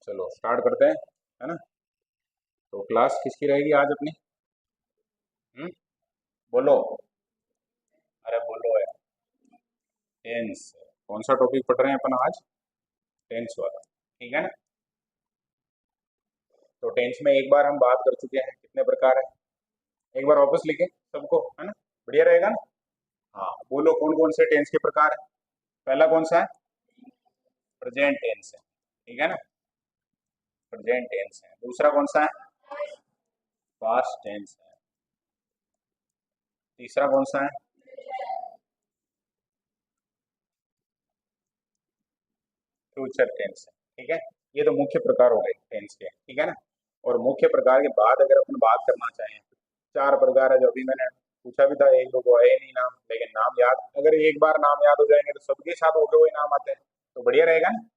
चलो स्टार्ट करते हैं, है ना। तो क्लास किसकी रहेगी आज अपनी? हम्म, बोलो। अरे बोलो यार। टेंस। कौन सा टॉपिक पढ़ रहे हैं अपन आज? टेंस वाला, ठीक है ना। तो टेंस में एक बार हम बात कर चुके हैं, कितने प्रकार है। एक बार वापस लिखें सबको, है ना। बढ़िया रहेगा ना। हाँ, बोलो कौन कौन से टेंस के प्रकार है। पहला कौन सा है? प्रेजेंट टेंस है, ठीक है ना। प्रेजेंट टेंस है। दूसरा कौन सा है? पास्ट टेंस है। तीसरा कौन सा है? फ्यूचर टेंस है, ठीक है। ये तो मुख्य प्रकार हो गए टेंस के, ठीक है ना। और मुख्य प्रकार के बाद अगर अपन बात करना चाहें, चार प्रकार है जो अभी मैंने पूछा भी था, एक दो को है नहीं नाम, लेकिन नाम याद, अगर एक बार नाम याद हो जाएंगे तो सबके साथ होके वही नाम आते हैं, तो बढ़िया रहेगा ना।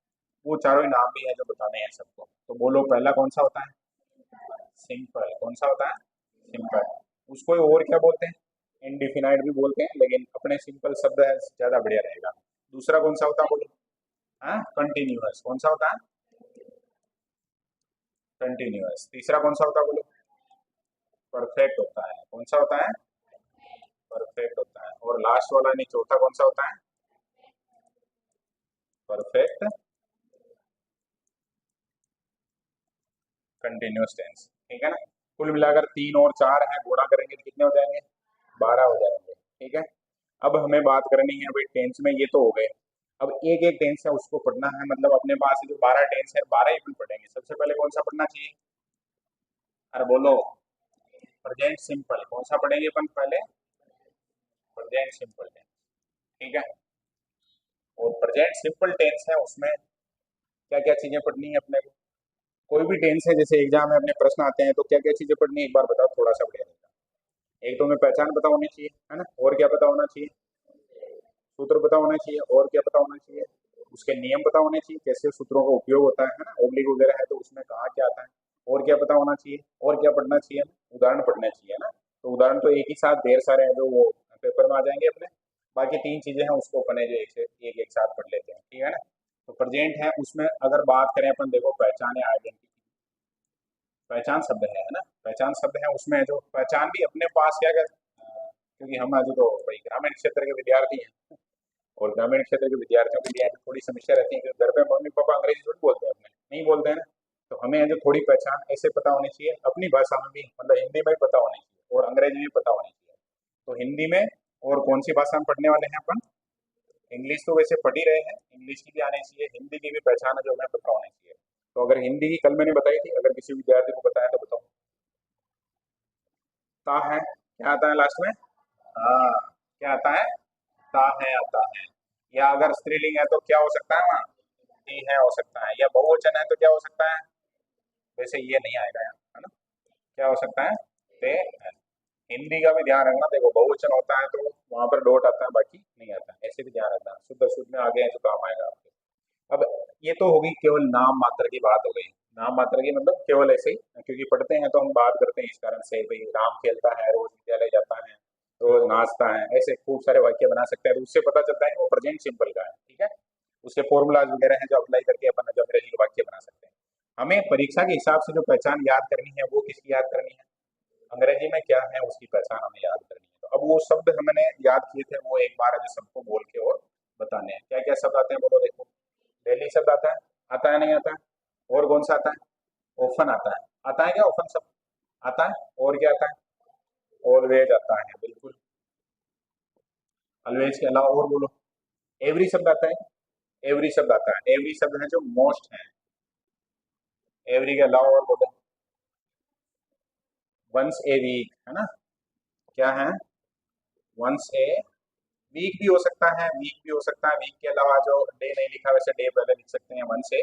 वो चारों ही नाम भी हैं जो बताने हैं सबको। तो बोलो पहला कौन सा होता है? सिंपल। कौन सा होता है? सिंपल। उसको और क्या बोलते हैं? इनडिफिनाइट भी बोलते हैं, लेकिन अपने सिंपल शब्द है ज्यादा बढ़िया रहेगा। दूसरा कौन सा होता है बोलो? हाँ, कंटिन्यूअस। कौन सा होता है? कंटिन्यूअस। तीसरा कौन सा होता है बोलो? परफेक्ट होता है। कौन सा होता है? परफेक्ट होता है। और लास्ट वाला नहीं, चौथा कौन सा होता है? परफेक्ट कंटिन्यूअस टेंस, ठीक है ना। कुल मिलाकर तीन और चार हैं, गुणा करेंगे तो कितने हो जाएंगे? 12 हो जाएंगे, ठीक है। अब हमें बात करनी है भाई टेंस में, ये तो हो गए। अब एक एक टेंस है उसको पढ़ना है, मतलब अपने पास जो 12 टेंस है 12 ही अपन पढ़ेंगे। सबसे पहले कौन सा पढ़ना चाहिए? अरे बोलो। Present simple. कौन सा पढ़ेंगे अपन पहले? प्रेजेंट सिंपल टेंस, ठीक है। और प्रेजेंट सिंपल टेंस है, उसमें क्या क्या चीजें पढ़नी है अपने को? कोई भी टेंस है, जैसे एग्जाम में अपने प्रश्न आते हैं तो क्या क्या चीजें पढ़नी है एक बार बताओ, थोड़ा सा बढ़िया रहेगा। एक तो हमें पहचान पता होनी चाहिए, है ना। और क्या पता होना चाहिए? सूत्र पता होना चाहिए। और क्या पता होना चाहिए? उसके नियम पता होने चाहिए, कैसे सूत्रों का उपयोग होता है ना। ओब्लिक वगैरह है तो उसमें कहाँ क्या आता है। और क्या पता होना चाहिए? और क्या पढ़ना चाहिए? उदाहरण पढ़ने चाहिए ना। तो उदाहरण तो एक ही साथ ढेर सारे हैं जो वो पेपर में आ जाएंगे अपने। बाकी तीन चीजें हैं उसको अपने जो एक साथ पढ़ लेते हैं, ठीक है ना। तो प्रेजेंट है, उसमें अगर बात करें अपन, देखो पहचान है, आइडेंटिटी। पहचान शब्द है ना। पहचान शब्द है, उसमें जो पहचान भी अपने पास क्या क्या क्योंकि हम आज तो भाई ग्रामीण क्षेत्र के विद्यार्थी हैं, और ग्रामीण क्षेत्र के विद्यार्थियों के लिए थोड़ी समस्या रहती है कि घर पे मम्मी पापा अंग्रेजी थोड़ी बोलते हैं, अपने नहीं बोलते हैं ना। तो हमें जो थोड़ी पहचान ऐसे पता होनी चाहिए अपनी भाषा में भी, मतलब हिंदी में भी पता होनी चाहिए और अंग्रेजी में भी पता होनी चाहिए। तो हिंदी में, और कौन सी भाषा में पढ़ने वाले हैं अपन? इंग्लिश तो वैसे पढ़ ही रहे हैं, इंग्लिश की भी आनी चाहिए, हिंदी की भी पहचान है जो हमें पता होनी चाहिए। तो अगर हिंदी की कल मैंने बताई थी, अगर किसी विद्यार्थी को बताया तो बताओ। ता है, क्या आता है लास्ट में? हाँ, क्या आता है? ता है आता है। या अगर स्त्रीलिंग है तो क्या हो सकता है वहाँ? ती है हो सकता है। या बहुवचन है तो क्या हो सकता है? वैसे ये नहीं आएगा यहाँ, है ना। क्या हो सकता है? ते है। हिंदी का भी ध्यान रखना, देखो बहुवचन होता है तो वहां पर डॉट आता है, बाकी नहीं आता है, ऐसे भी ध्यान रखना। शुद्ध शुद्ध में आगे है तो काम आएगा आपके। अब ये तो होगी केवल नाम मात्र की बात हो गई। नाम मात्र की मतलब केवल ऐसे ही, क्योंकि पढ़ते हैं तो हम बात करते हैं इस कारण से, भाई राम खेलता है, रोज विद्यालय जाता है, रोज नाचता है, ऐसे खूब सारे वाक्य बना सकते हैं, तो उससे पता चलता है कि वो प्रेजेंट सिंपल का है, ठीक है। उसके फॉर्मूलाज वगैरह हैं जो अप्लाई करके अपन जो अंग्रेजी के वाक्य बना सकते हैं। हमें परीक्षा के हिसाब से जो पहचान याद करनी है वो किसकी याद करनी है? अंग्रेजी में क्या है उसकी पहचान हमें याद करनी है। तो अब वो शब्द हमने याद किए थे, वो एक बार अभी सबको बोल के और बताने हैं। क्या क्या शब्द आते हैं बोलो, देखो। डेली शब्द आता है नहीं आता है? और कौन सा आता है? ऑफन आता है क्या ऑफन शब्द? आता है। और क्या आता है? ऑलवेज आता है, बिल्कुल। ऑलवेज के अलावा और बोलो। एवरी शब्द आता है। एवरी शब्द आता है। एवरी शब्द है जो मोस्ट है। एवरी के अलावा और बोलो। वंस ए वीक, है ना। क्या है? वंस ए वीक भी हो सकता है, वीक भी हो सकता है। वीक के अलावा जो डे नहीं लिखा वैसे डे पहले लिख सकते हैं। वंस ए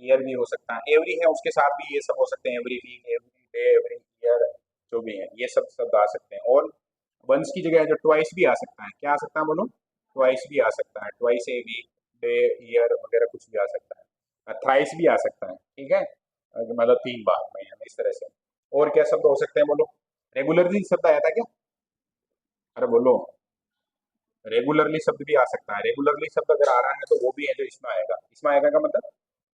ईयर भी हो सकता है। एवरी है उसके साथ भी ये सब हो सकते हैं, every week, every day, every year, जो भी है ये सब शब्द आ सकते हैं। और वंस की जगह जो ट्वाइस भी आ सकता है, क्या आ सकता है बोलो? ट्वाइस भी आ सकता है। Twice a week, day, year वगैरह कुछ भी आ सकता है। थ्राइस भी आ सकता है, ठीक है। मतलब 3 बार में, इस तरह से। और क्या शब्द हो सकते हैं बोलो? रेगुलरली शब्द आया था क्या? अरे बोलो। रेगुलरली शब्द भी आ सकता है। रेगुलरली शब्द अगर आ रहा है तो वो भी है जो इसमें आएगा। इसमें आएगा का मतलब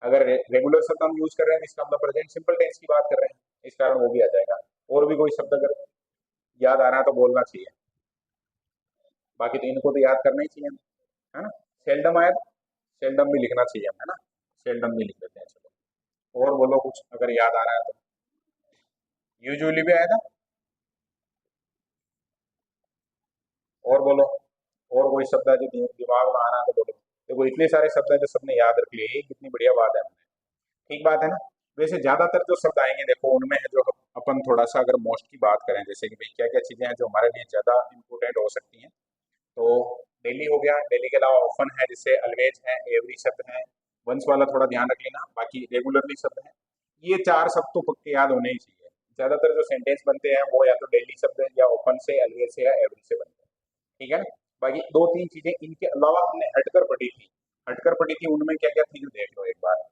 अगर रेगुलर शब्द हम यूज कर रहे हैं इसका मतलब प्रेजेंट सिंपल टेंस की बात कर रहे हैं, इस कारण वो भी आ जाएगा। और भी कोई शब्द अगर याद आ रहा है तो बोलना चाहिए, बाकी तो इनको तो याद करना ही चाहिए, है ना। सेल्डम आया, सेल्डम भी लिखना चाहिए, है ना, सेल्डम भी लिख देते हैं। चलो और बोलो कुछ अगर याद आ रहा है तो। यूजुअली भी आया था, और बोलो, और कोई शब्द है जो दिमाग में आ रहा है तो बोलो। देखो इतने सारे शब्द हैं जो सबने याद रख लिए, कितनी बढ़िया बात है। ठीक बात है ना। वैसे ज्यादातर जो शब्द आएंगे देखो उनमें है जो अपन थोड़ा सा अगर मोस्ट की बात करें, जैसे कि भाई क्या क्या चीजें हैं जो हमारे लिए ज्यादा इंपॉर्टेंट हो सकती हैं, तो डेली हो गया, डेली के अलावा ऑफन है, जिससे अलवेज है, एवरी शब्द है, वंस वाला थोड़ा ध्यान रख लेना, बाकी रेगुलरली शब्द है। ये चार शब्द तो पक्के याद होने ही चाहिए। ज्यादातर जो सेंटेंस बनते हैं वो या तो डेली शब्द है, या ओपन से, अलवेज से, या एवरी से बनते हैं। ठीक है ना। बाकी दो तीन चीजें इनके अलावा हमने हटकर पढ़ी थी, हटकर पढ़ी थी, उनमें क्या क्या थी जो देख लो एक बार।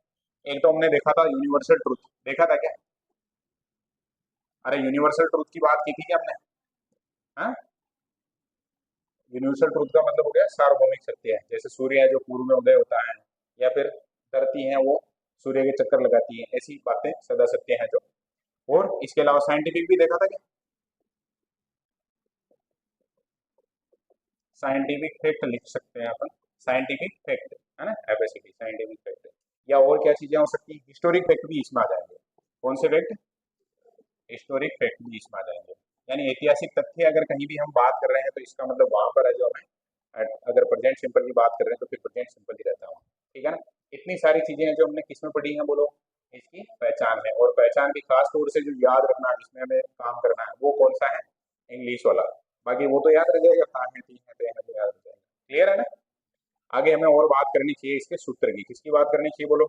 एक तो हमने देखा था यूनिवर्सल ट्रूथ, देखा था क्या? अरे यूनिवर्सल ट्रूथ की बात की थी क्या हमने? हाँ, यूनिवर्सल ट्रूथ का मतलब हो गया सार्वभौमिक सत्य है, जैसे सूर्य है जो पूर्व में उदय होता है, या फिर धरती है वो सूर्य के चक्कर लगाती है, ऐसी बातें सदा सत्य है जो। और इसके अलावा साइंटिफिक भी देखा था क्या? साइंटिफिक फैक्ट लिख सकते हैं अपन, साइंटिफिक फैक्ट, है ना, एफएसटी साइंटिफिक फैक्ट। या और क्या चीजें हो सकती है, हिस्टोरिक फैक्ट भी इसमें आ जाएंगे। कौन से फैक्ट? हिस्टोरिक फैक्ट भी इसमें आ जाएंगे। यानी ऐतिहासिक तथ्य अगर कहीं भी हम बात कर रहे हैं तो इसका मतलब वहां पर है जो हमें, अगर प्रेजेंट सिंपल की बात कर रहे हैं तो फिर प्रेजेंट सिंपल ही रहता हूँ। ठीक है ना। इतनी सारी चीजें हैं जो हमने किस में पढ़ी हैं बोलो, इसकी पहचान में। और पहचान भी खास तौर से जो याद रखना है, जिसमें हमें काम करना है, वो कौन सा है? इंग्लिश वाला। बाकी वो तो याद रह जाएगा, कहाँ है, तीन है, तो याद रह जाएगा। क्लियर है ना। आगे हमें और बात करनी चाहिए इसके सूत्र की, किसकी बात करनी चाहिए बोलो,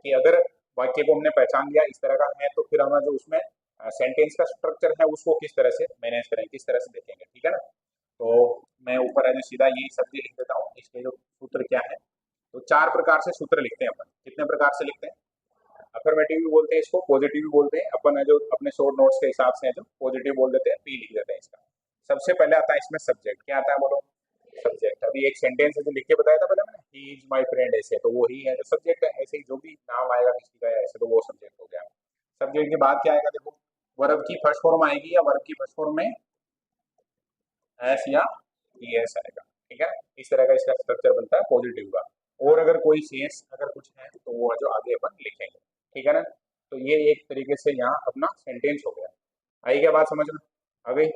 कि अगर वाक्य को हमने पहचान लिया इस तरह का है, तो फिर हमें जो उसमें सेंटेंस का स्ट्रक्चर है उसको किस तरह से मैनेज करेंगे, किस तरह से देखेंगे। ठीक है ना। तो मैं ऊपर है जो सीधा यही शब्द लिख देता हूँ, इसके जो सूत्र क्या है। तो चार प्रकार से सूत्र लिखते हैं अपन। कितने प्रकार से लिखते हैं? अफर्मेटिव भी बोलते हैं इसको, पॉजिटिव भी बोलते हैं अपन, है जो अपने शॉर्ट नोट्स के हिसाब से है जो पॉजिटिव बोल देते हैं, पी लिख देते हैं इसका। सबसे पहले आता है इसमें सब्जेक्ट, क्या आता है बोलो? सब्जेक्ट। अभी एक सेंटेंस है जो लिख के बताया था पहले मैंने, ही इज माई फ्रेंड, ऐसे तो वो ही है जो सब्जेक्ट है। ऐसे ही जो भी नाम आएगा किसी का ऐसे तो वो सब्जेक्ट हो गया। सब्जेक्ट के बाद क्या आएगा देखो, वर्ब की फर्स्ट फॉर्म आएगी, या वर्ब की फर्स्ट फॉर्म में एस या ई एस आएगा। ठीक है। इस तरह का इसका स्ट्रक्चर बनता है पॉजिटिव का। और अगर कोई सेंस अगर कुछ है तो वो जो आगे अपन लिखेंगे। ठीक है ना। तो ये एक तरीके से यहाँ अपना सेंटेंस हो गया। आई क्या बात समझ में? आ गई।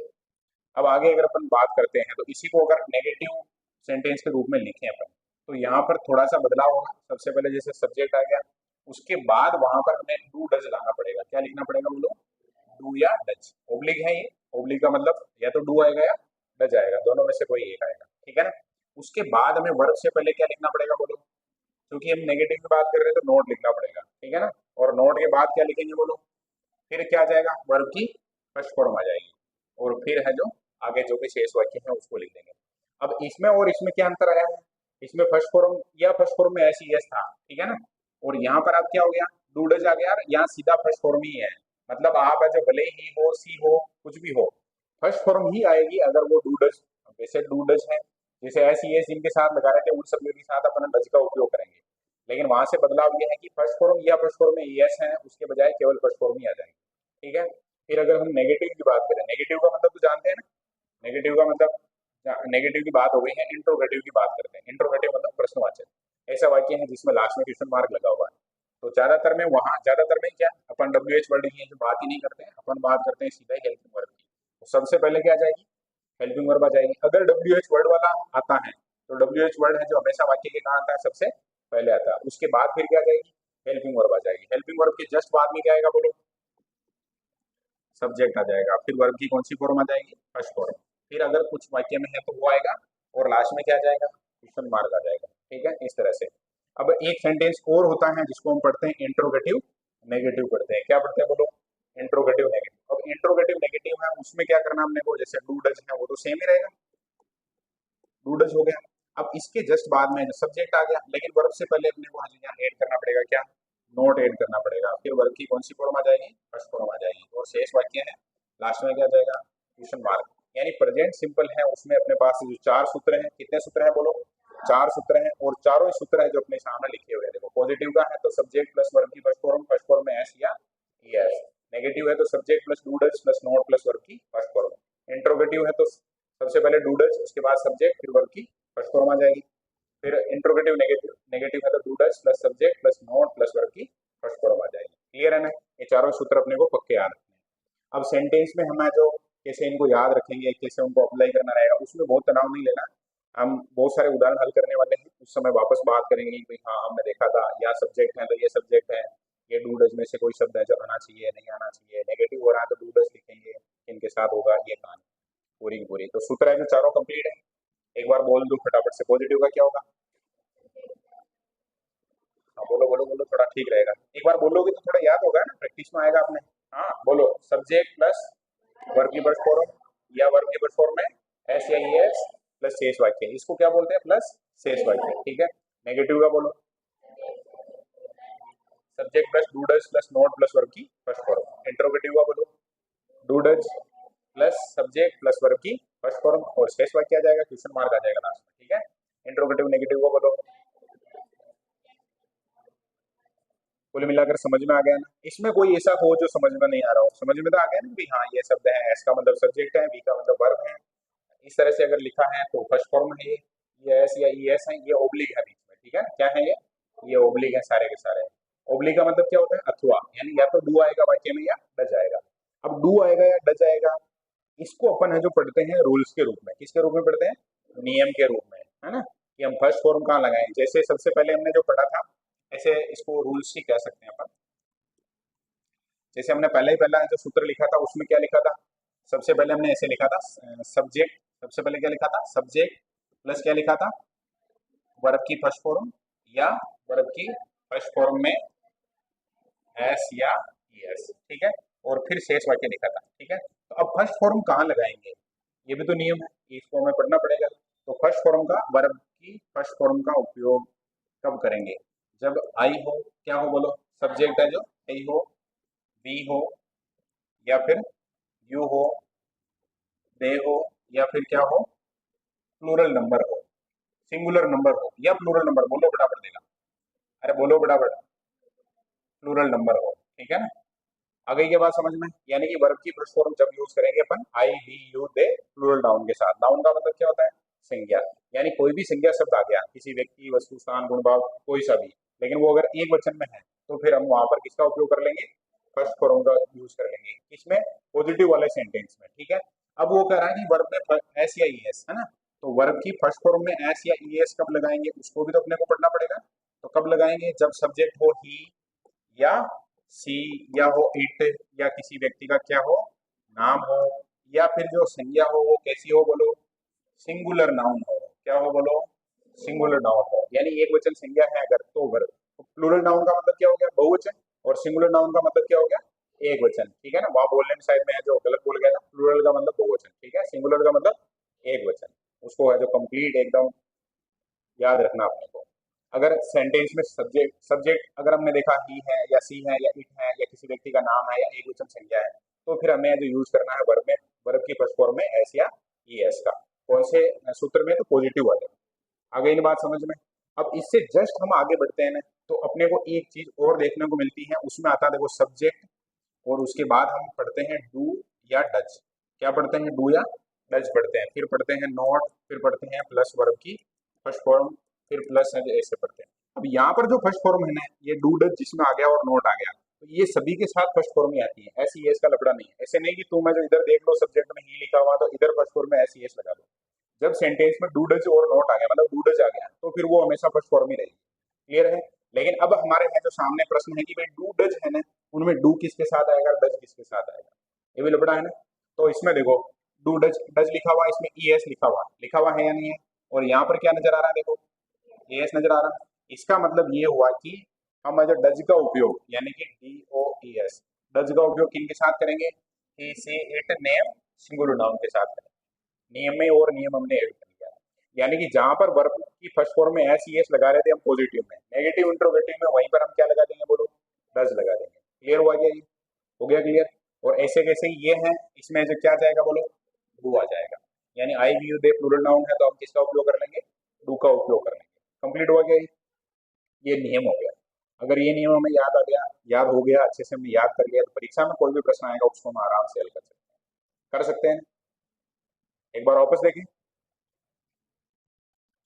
अब आगे अगर अपन बात करते हैं तो इसी को अगर नेगेटिव सेंटेंस के रूप में लिखें अपन, तो यहाँ पर थोड़ा सा बदलाव होगा। सबसे पहले जैसे सब्जेक्ट आ गया, उसके बाद वहां पर हमें डू डज लाना पड़ेगा। क्या लिखना पड़ेगा बोलो? डू या डज। ओब्लिक है ये, ओब्लिक का मतलब या तो डू आएगा या डज आएगा, दोनों में से कोई एक आएगा। ठीक है ना। उसके बाद हमें वर्ब से पहले क्या लिखना पड़ेगा बोलो? क्योंकि हम नेगेटिव की बात कर रहे हैं तो नोट लिखना पड़ेगा। ठीक है ना। और नोट के बाद क्या लिखेंगे बोलो? फिर क्या आ जाएगा? वर्ब की फर्स्ट फॉर्म आ जाएगी, और फिर है जो आगे जो भी शेष वाक्य है उसको लिख देंगे। अब इसमें और इसमें क्या अंतर आया है? इसमें फर्स्ट फॉर्म या फर्स्ट फॉर्म में ऐसी यस था, ठीक है ना। और यहाँ पर अब क्या हो गया? डू डज आ गया, यहाँ सीधा फर्स्ट फॉर्म ही है। मतलब आप है जो भले ही हो, सी हो, कुछ भी हो, फर्स्ट फॉर्म ही आएगी अगर वो डू डज। वैसे डू डज है, जैसे ऐसी यस जिनके साथ लगा रहे थे उन सब के साथ अपन डज का उपयोग करेंगे। लेकिन वहां से बदलाव ये है कि फर्स्ट फॉर्म या फर्स्ट फॉर्म में यस है, उसके बजाय केवल फर्स्ट फॉर्म ही आ जाएगी। ठीक है। फिर अगर हम नेगेटिव की बात करें, नेगेटिव का मतलब तो जानते हैं ना, नेगेटिव का मतलब, नेगेटिव की बात हो गई है, इंट्रोगेटिव की बात करते हैं। इंट्रोगेटिव मतलब प्रश्नवाचक, ऐसा वाक्य है जिसमें लास्ट में क्वेश्चन मार्क लगा हुआ है। तो ज्यादातर में क्या अपन डब्ल्यू एच वर्ड की जो बात ही नहीं करते हैं, अपन बात करते हैं सीधा ही हेल्पिंग वर्ड की। तो सबसे पहले क्या आ जाएगी? हेल्पिंग वर्ब आ जाएगी। अगर डब्ल्यू एच वर्ड वाला आता है तो डब्ल्यू एच वर्ड है जो हमेशा वाक्य के कहाँ आता है? सबसे पहले आता है। उसके बाद फिर क्या आ जाएगी? हेल्पिंग वर्ब आ जाएगी। हेल्पिंग वर्ब के जस्ट बाद में क्या आएगा बोलो? सब्जेक्ट आ जाएगा। फिर वर्ब की कौन सी फॉर्म आ जाएगी? First form. फिर अगर कुछ वाक्य में है तो वो आएगा, और लास्ट में क्या आ जाएगा? क्वेश्चन मार्क आ जाएगा। ठीक है, इस तरह से। अब एक सेंटेंस और होता है जिसको हम पढ़ते हैं इंट्रोगेटिव नेगेटिव पढ़ते हैं। क्या पढ़ते हैं बोलो? Interrogative negative. अब इंट्रोगेटिव नेगेटिव है उसमें क्या करना हमने को, जैसे डू डज है वो तो सेम ही रहेगा, डू डज हो गया। अब इसके जस्ट बाद में सब्जेक्ट आ गया, लेकिन वर्ब से पहले अपने को यहाँ ऐड करना पड़ेगा क्या? नोट ऐड करना पड़ेगा। फिर वर्ब की कौन सी फॉर्म आ जाएगी? फर्स्ट फॉर्म आ जाएगी, और शेष वाक्य है लास्ट में क्या आ जाएगा? Question mark. यानी प्रेजेंट सिंपल है उसमें अपने पास जो चार सूत्र हैं, कितने सूत्र हैं बोलो? चार सूत्र हैं और चारों ही सूत्र है जो अपने सामने लिखे हुए हैं। देखो पॉजिटिव का है तो सब्जेक्ट प्लस वर्ब की फर्स्ट फॉर्म में एस या एस। नेगेटिव है तो subject plus do does plus not plus verb की फर्स्ट फॉर्म। इंट्रोगेटिव है तो सबसे पहले डू डज, उसके बाद सब्जेक्ट, फिर वर्ब की फर्स्ट फॉर्म आ जाएगी। फिर इंट्रोगेटिव नेगेटिव नेगेटिव है तो do does plus subject plus not plus verb की फर्स्ट फॉर्म आ जाएगी। क्लियर है ना? ये चारों सूत्र अपने को पक्के याद रखने हैं। अब सेंटेंस में हमें जो कैसे इनको याद रखेंगे, कैसे उनको अप्लाई करना रहेगा, उसमें बहुत तनाव नहीं लेना। हम बहुत सारे उदाहरण हल करने वाले हैं, उस समय वापस बात करेंगे कि भाई हाँ हमने देखा था, या सब्जेक्ट है तो ये सब्जेक्ट है, ये डू डज में से कोई शब्द है जो आना चाहिए, नहीं आना चाहिए। नेगेटिव हो रहा है तो डू डज लिखेंगे, इनके साथ होगा ये कहानी पूरी की पूरी। तो सूत्र है जो चारों कंप्लीट है। एक बार बोल दो फटाफट से, पॉजिटिव का क्या होगा? हाँ बोलो बोलो बोलो, थोड़ा ठीक रहेगा। एक बार बोलोगे तो थोड़ा याद होगा ना, प्रैक्टिस में आएगा आपने। हाँ बोलो, सब्जेक्ट प्लस वर्ब की फर्स्ट फॉर्म या वर्ब की फर्स्ट फॉर्म में एस या ई एस प्लस शेष वाक्य, इसको क्या बोलते हैं? प्लस शेष वाक्य। ठीक है। नेगेटिव का बोलो, subject plus do does plus not plus verb की फर्स्ट फॉर्म। इंट्रोगेटिव का बोलो, do does plus subject plus verb की फर्स्ट फॉर्म और शेष वाक्य आ जाएगा, क्वेश्चन मार्क आ जाएगा लास्ट में। ठीक है। इंट्रोगेटिव नेगेटिव को बोलो। कुल मिलाकर समझ में आ गया ना? इसमें कोई ऐसा हो जो समझ में नहीं आ रहा हो? समझ में तो आ गया ना कि हाँ ये शब्द है, एस का मतलब सब्जेक्ट है, वी का मतलब वर्ब है, इस तरह से अगर लिखा है तो फर्स्ट फॉर्म है ये एस या ई एस है, ये ओब्लिक है बीच में। ठीक है, क्या है ये ओब्लिक है सारे के सारे। ओब्लिक का मतलब क्या होता है? अथवा, यानी या तो डू आएगा वाक्य में या डज आएगा। अब डू आएगा या डज आएगा, इसको अपन है जो पढ़ते हैं रूल्स के रूप में। किसके रूप में पढ़ते हैं? नियम के रूप में, है ना? कि हम फर्स्ट फॉर्म कहाँ लगाएं। जैसे सबसे पहले हमने जो पढ़ा था, ऐसे इसको रूल्स ही कह सकते हैं अपन। जैसे हमने पहले ही पहला जो सूत्र लिखा था उसमें क्या लिखा था? सबसे पहले हमने ऐसे लिखा था, सब्जेक्ट, सबसे पहले क्या लिखा था? सब्जेक्ट प्लस क्या लिखा था? वर्ब की फर्स्ट फॉर्म या वर्ब की फर्स्ट फॉर्म में एस या एस। ठीक है। और फिर शेष वाक्य लिखा था। ठीक है। तो अब फर्स्ट फॉर्म कहाँ लगाएंगे, ये भी तो नियम है, इसको हमें पढ़ना पड़ेगा। तो फर्स्ट फॉर्म का, वर्ब की फर्स्ट फॉर्म का उपयोग कब करेंगे? जब आई हो, क्या हो बोलो? सब्जेक्ट है जो आई हो, बी हो, या फिर यू हो, दे हो, या फिर क्या हो? प्लूरल नंबर हो, सिंगुलर नंबर हो या प्लूरल नंबर। बोलो बराबर देगा, अरे बोलो बराबर। प्लूरल नंबर हो। ठीक है ना? आ गई ये बात समझ में? यानी कि वर्ब की फर्स्ट फॉर्म जब यूज करेंगे अपन I we you they plural noun के साथ। नाउन का मतलब क्या होता है? संज्ञा। यानी कोई भी संज्ञा शब्द आ गया, किसी व्यक्ति, वस्तु, स्थान, गुण, भाव, कोई सा भी, लेकिन वो अगर एक वचन में है तो फिर हम वहां पर किसका उपयोग कर लेंगे? फर्स्ट फॉर्म का यूज कर लेंगे। इसमें पॉजिटिव वाले सेंटेंस में। ठीक है। अब वो कह रहा है कि वर्ब में एस या ई एस, है ना? तो वर्ब की फर्स्ट फॉर्म में एस या ई एस कब लगाएंगे, उसको भी तो अपने को पढ़ना पड़ेगा। तो कब लगाएंगे? जब सब्जेक्ट हो ही या सी, या हो इट, या किसी व्यक्ति का क्या हो? नाम हो, या फिर जो संज्ञा हो वो कैसी हो बोलो? सिंगुलर नाउन हो। क्या हो बोलो? सिंगुलर नाउन हो। यानी एक वचन संज्ञा है अगर तो वर्ब। तो प्लूरल नाउन का मतलब क्या हो गया? बहुवचन। और सिंगुलर नाउन का मतलब क्या हो गया? एक वचन। ठीक है ना? वहां बोलने में शायद मैं जो गलत बोल गया था, प्लूरल का मतलब बहुवचन। ठीक है। सिंगुलर का मतलब एक वचन। उसको है जो कंप्लीट एकदम याद रखना अपने को। अगर सेंटेंस में सब्जेक्ट सब्जेक्ट अगर हमने देखा ही है या सी है या इट है या किसी व्यक्ति का नाम है या एक वचन संज्ञा है, तो फिर हमें जो यूज करना है वर्ब में, वर्ब की फर्स्ट फॉर्म में एस या ई एस का। कौन से सूत्र में? तो पॉजिटिव वाले। आ गई ना बात समझ में? अब इससे जस्ट हम आगे बढ़ते हैं ना, तो अपने को एक चीज और देखने को मिलती है, उसमें आता है देखो सब्जेक्ट, और उसके बाद हम पढ़ते हैं डू या डज। क्या पढ़ते हैं? डू या डज पढ़ते हैं। फिर पढ़ते हैं नॉट, फिर पढ़ते हैं प्लस वर्ब की फर्स्ट फॉर्म, फिर प्लस है जो ऐसे पढ़ते हैं। अब यहाँ पर जो फर्स्ट फॉर्म है ना, ये डू डज जिसमें आ गया और नॉट आ गया, तो ये सभी के साथ फर्स्ट फॉर्म ही आती है। ऐसी एस का लफड़ा नहीं है। ऐसे नहीं कि तुम जो इधर देख लो सब्जेक्ट में ही लिखा हुआ तो इधर फर्स्ट फॉर्म में ऐसी एस लगा दो। जब सेंटेंस में डू डज और नॉट आ गया, मतलब डू डज आ गया, तो फिर वो हमेशा फर्स्ट फॉर्म ही रहेगी। क्लियर है? लेकिन अब हमारे में जो सामने प्रश्न है कि भाई डू डज है ना, उनमें डू किसके साथ आएगा, डज किसके साथ आएगा, ये भी लफड़ा है ना। तो इसमें देखो डू डज डज लिखा हुआ, इसमें ई एस लिखा हुआ है या नहीं है? और यहाँ पर क्या नजर आ रहा है? देखो ए एस नजर आ रहा है। इसका मतलब ये हुआ कि हम जो डज का उपयोग, यानी कि D O E S, does का उपयोग किन के साथ करेंगे? He she it name singular noun के साथ करेंगे। नियम में और नियम हमने ऐड कर लिया। यानी कि जहां पर वर्ब की फर्स्ट फॉर्म में एस ई एस लगा रहे थे हम पॉजिटिव में, नेगेटिव इंट्रोगेटिव में वहीं पर हम क्या लगा देंगे बोलो? डज लगा देंगे। क्लियर हुआ क्या? ये हो गया क्लियर? और ऐसे कैसे ही ये है, इसमें जो क्या जाएगा बोलो? डू आ जाएगा। यानी I we you they plural noun है तो हम किसका उपयोग कर लेंगे? डू का उपयोग करने के। कंप्लीट हुआ क्या ये नियम हो गया। अगर ये नियम हमें याद आ गया, याद हो गया, अच्छे से हमने याद कर लिया, तो परीक्षा में कोई भी प्रश्न आएगा उसको हम आराम से हल कर सकते हैं। एक बार वापस देखें,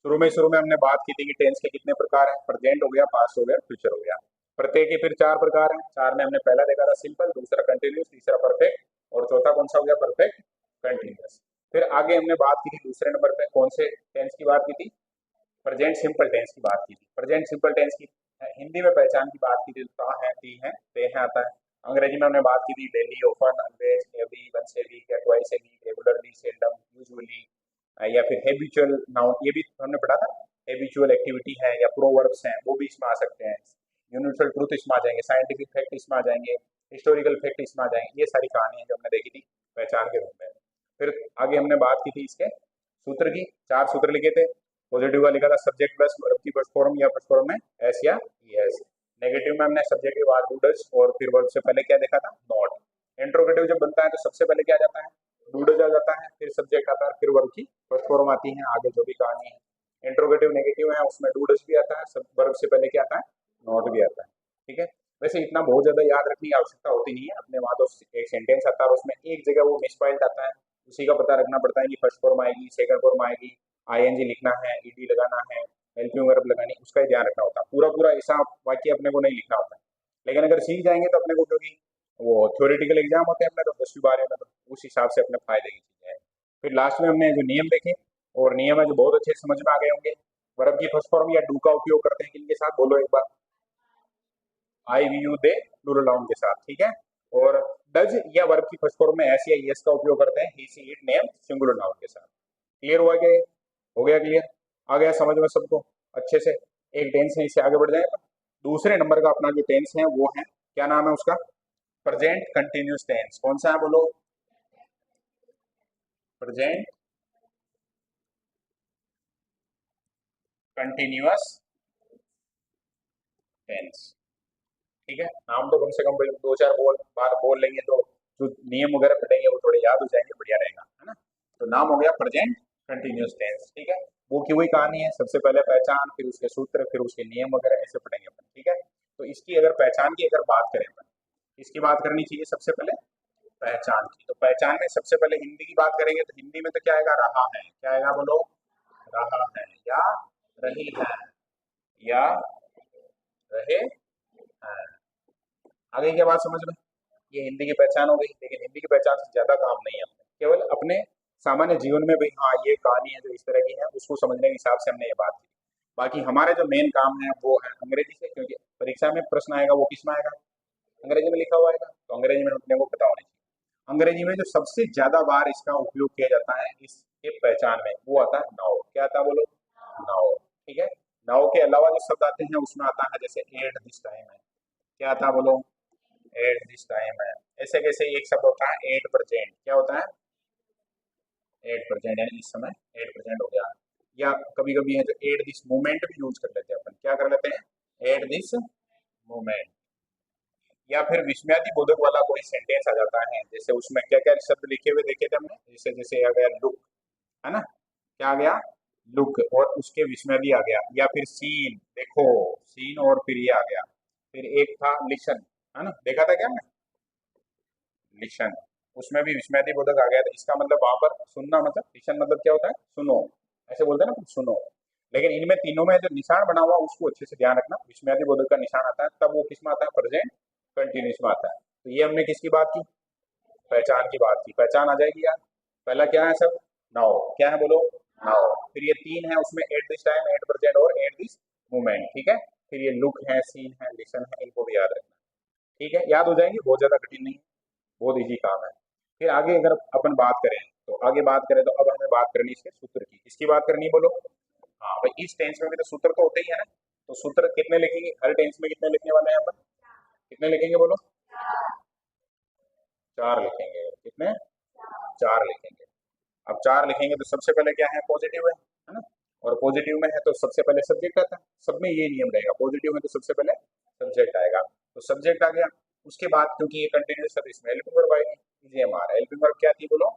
शुरू में हमने बात की थी कि टेंस के कितने प्रकार हैं, प्रेजेंट हो गया, पास्ट हो गया, फ्यूचर हो गया। प्रत्येक के फिर 4 प्रकार हैं। 4 में हमने पहला देखा था सिंपल, दूसरा कंटिन्यूस, तीसरा परफेक्ट और चौथा कौन सा हो गया परफेक्ट कंटिन्यूस। फिर आगे हमने बात की थी दूसरे नंबर पे कौन से टेंस की बात की थी, प्रेजेंट सिंपल टेंस की बात की थी। प्रेजेंट सिंपल टेंस की हिंदी में पहचान की बात की थी, ता है, ती है, ते है आता है। अंग्रेजी में हमने बात की थी daily, often, always, every, once a week, twice a week, regularly, seldom, usually, या फिर हैबिचुअल नाउन, ये भी हमने पढ़ा था। हैबिचुअल एक्टिविटी है या प्रोवर्ब्स हैं वो भी इसमें आ सकते हैं। यूनिवर्सल ट्रूथ इसमें आ जाएंगे, साइंटिफिक फैक्ट इसमें आ जाएंगे, हिस्टोरिकल फैक्ट इसमें आ जाएंगे। ये सारी कहानियां जो हमने देखी थी पहचान के रूप में। फिर आगे हमने बात की थी इसके सूत्र की, 4 सूत्र लिखे थे। पॉजिटिव का लिखा था सब्जेक्ट प्लस वर्ब की फर्स्ट फॉर्म या फर्स्ट फॉर्म में एस या ईएस। नेगेटिव में हमने सब्जेक्ट के बाद डू डज और फिर वर्ब से पहले क्या देखा था नॉट। इंट्रोगेटिव जब बनता है तो सबसे पहले क्या जाता है डू डज आ जाता है, फिर सब्जेक्ट आता है, फिर वर्ब की फर्स्ट फॉर्म आती है, आगे जो भी कहानी है। इंट्रोगेटिव नेगेटिव है उसमें डू डज भी आता है, सब वर्ब से पहले क्या आता है नॉट भी आता है। ठीक है, वैसे इतना बहुत ज्यादा याद रखने की आवश्यकता होती नहीं है। अपने वहां तो एक सेंटेंस आता है और उसमें एक जगह वो मिसफाइल्ड आता है, उसी का पता रखना पड़ता है कि फर्स्ट फॉर्म आएगी, सेकंड फॉर्म आएगी, आईएनजी लिखना है, ईडी लगाना है, हेल्पिंग वर्ब लगानी, उसका ही ध्यान रखना होता है। पूरा पूरा ऐसा वाक्य अपने को नहीं लिखना होता है। लेकिन अगर सीख जाएंगे तो अपने को, क्योंकि वो थ्योरेटिकल एग्जाम होते हैं अपने तो 10वीं 12वीं में, तो उस हिसाब से अपने फायदे की चीजें हैं। फिर लास्ट में हमने जो नियम देखे और नियम है जो बहुत अच्छे समझ में आ गए होंगे। वर्ब की फर्स्ट फॉर्म या डू का उपयोग करते हैं किनके साथ बोलो एक बार, I we you they plural noun के साथ। ठीक है, और डज या वर्ब की फर्स्ट फॉर्म में एस या ईएस का उपयोग करते हैं he she it name singular noun के साथ। क्लियर हुआ क्या, हो गया क्लियर, आ गया समझ में सबको अच्छे से। एक टेंस है, इससे आगे बढ़ जाएगा। दूसरे नंबर का अपना जो टेंस है वो है, क्या नाम है उसका, प्रेजेंट कंटिन्यूस टेंस। कौन सा है बोलो, प्रेजेंट कंटिन्यूअस टेंस। ठीक है, नाम तो कम से कम 2-4 बार बोल लेंगे तो जो नियम वगैरह पढ़ेंगे वो थोड़े याद हो जाएंगे, बढ़िया रहेगा, है ना। तो नाम हो गया प्रेजेंट कंटिन्यूअस टेंस। ठीक है, वो की वही कहानी है, सबसे पहले पहचान, फिर उसके सूत्र, फिर उसके नियम वगैरह ऐसे पढ़ेंगे अपन। ठीक है, तो इसकी अगर पहचान की अगर बात करें अपन, इसकी बात करनी चाहिए सबसे पहले पहचान की। तो पहचान में सबसे पहले हिंदी की बात करेंगे तो हिंदी में तो क्या आएगा, रहा है, क्या आएगा बोलो, रहा है या रही है या रहे हैं। आगे क्या बात समझ में, ये हिंदी की पहचान हो गई। लेकिन हिंदी की पहचान से ज्यादा काम नहीं है, केवल अपने सामान्य जीवन में भाई हाँ ये कहानी है जो इस तरह की है उसको समझने के हिसाब से हमने ये बात की। बाकी हमारे जो मेन काम है वो है अंग्रेजी से, क्योंकि परीक्षा में प्रश्न आएगा वो किस में आएगा, अंग्रेजी में लिखा हुआ आएगा, तो अंग्रेजी में अपने को पता होना चाहिए। अंग्रेजी में जो सबसे ज्यादा बार इसका उपयोग किया जाता है इसके पहचान में वो आता है नाउ। क्या आता है बोलो, नाउ। ठीक है, नाउ के अलावा जो शब्द आते हैं उसमें आता है जैसे एट दिस टाइम है, क्या आता है बोलो, एट दिस टाइम है। ऐसे कैसे एक शब्द होता है एट परसेंट, क्या होता है 8%, यानी इस समय 8% हो गया। या कभी कभी है जो एट दिस मोमेंट भी यूज कर लेते हैं अपन, क्या कर लेते हैं एट दिस मोमेंट। या फिर विस्मयादि बोधक वाला कोई सेंटेंस आ जाता है, जैसे उसमें क्या क्या शब्द लिखे हुए देखे थे हमने, जैसे जैसे आ गया लुक, है ना, क्या आ गया लुक, और उसके विस्मयादि आ गया। या फिर सीन, देखो सीन, और फिर ये आ गया। फिर एक था लिसन, है ना, देखा था क्या हमने लिसन, उसमें भी विस्मयादि बोधक आ गया था। इसका मतलब वहां पर सुनना, मतलब लिसन मतलब क्या होता है सुनो, ऐसे बोलते हैं ना सुनो। लेकिन इनमें तीनों में जो निशान बना हुआ उसको अच्छे से ध्यान रखना, विस्मयादि बोधक का निशान आता है तब वो किस में आता है, प्रेजेंट कंटिन्यूस में आता है। तो ये हमने किसकी बात की, पहचान की बात की। पहचान आ जाएगी यार, पहला क्या है सब, नाउ, क्या है बोलो नाउ। फिर ये तीन है उसमें at this time, at present और एट दिस मोमेंट। ठीक है, फिर ये लुक है, सीन है, लिसन है, इनको भी याद रखना। ठीक है, याद हो जाएंगे, बहुत ज्यादा कठिन नहीं, बहुत इजी काम है। फिर आगे अगर अपन बात करें तो आगे बात करें तो अब हमें बात करनी है इसके सूत्र की, किसकी बात करनी है बोलो, हाँ भाई इस टेंस में भी तो सूत्र तो होते ही है ना। तो सूत्र कितने लिखेंगे हर टेंस में, कितने लिखने वाले हैं अपन, कितने लिखेंगे बोलो, 4 लिखेंगे। कितने, 4 लिखेंगे। अब 4 लिखेंगे तो सबसे पहले क्या है पॉजिटिव है ना, और पॉजिटिव में है तो सबसे पहले सब्जेक्ट आता है। सब में ये नियम रहेगा, पॉजिटिव में तो सबसे पहले सब्जेक्ट आएगा, तो सब्जेक्ट आ गया। उसके बाद क्योंकि ये कंटिन्यूस है तो इसमें हेल्पिंग वर्ब आएगी, is am are. Helping verb क्या थी बोलो,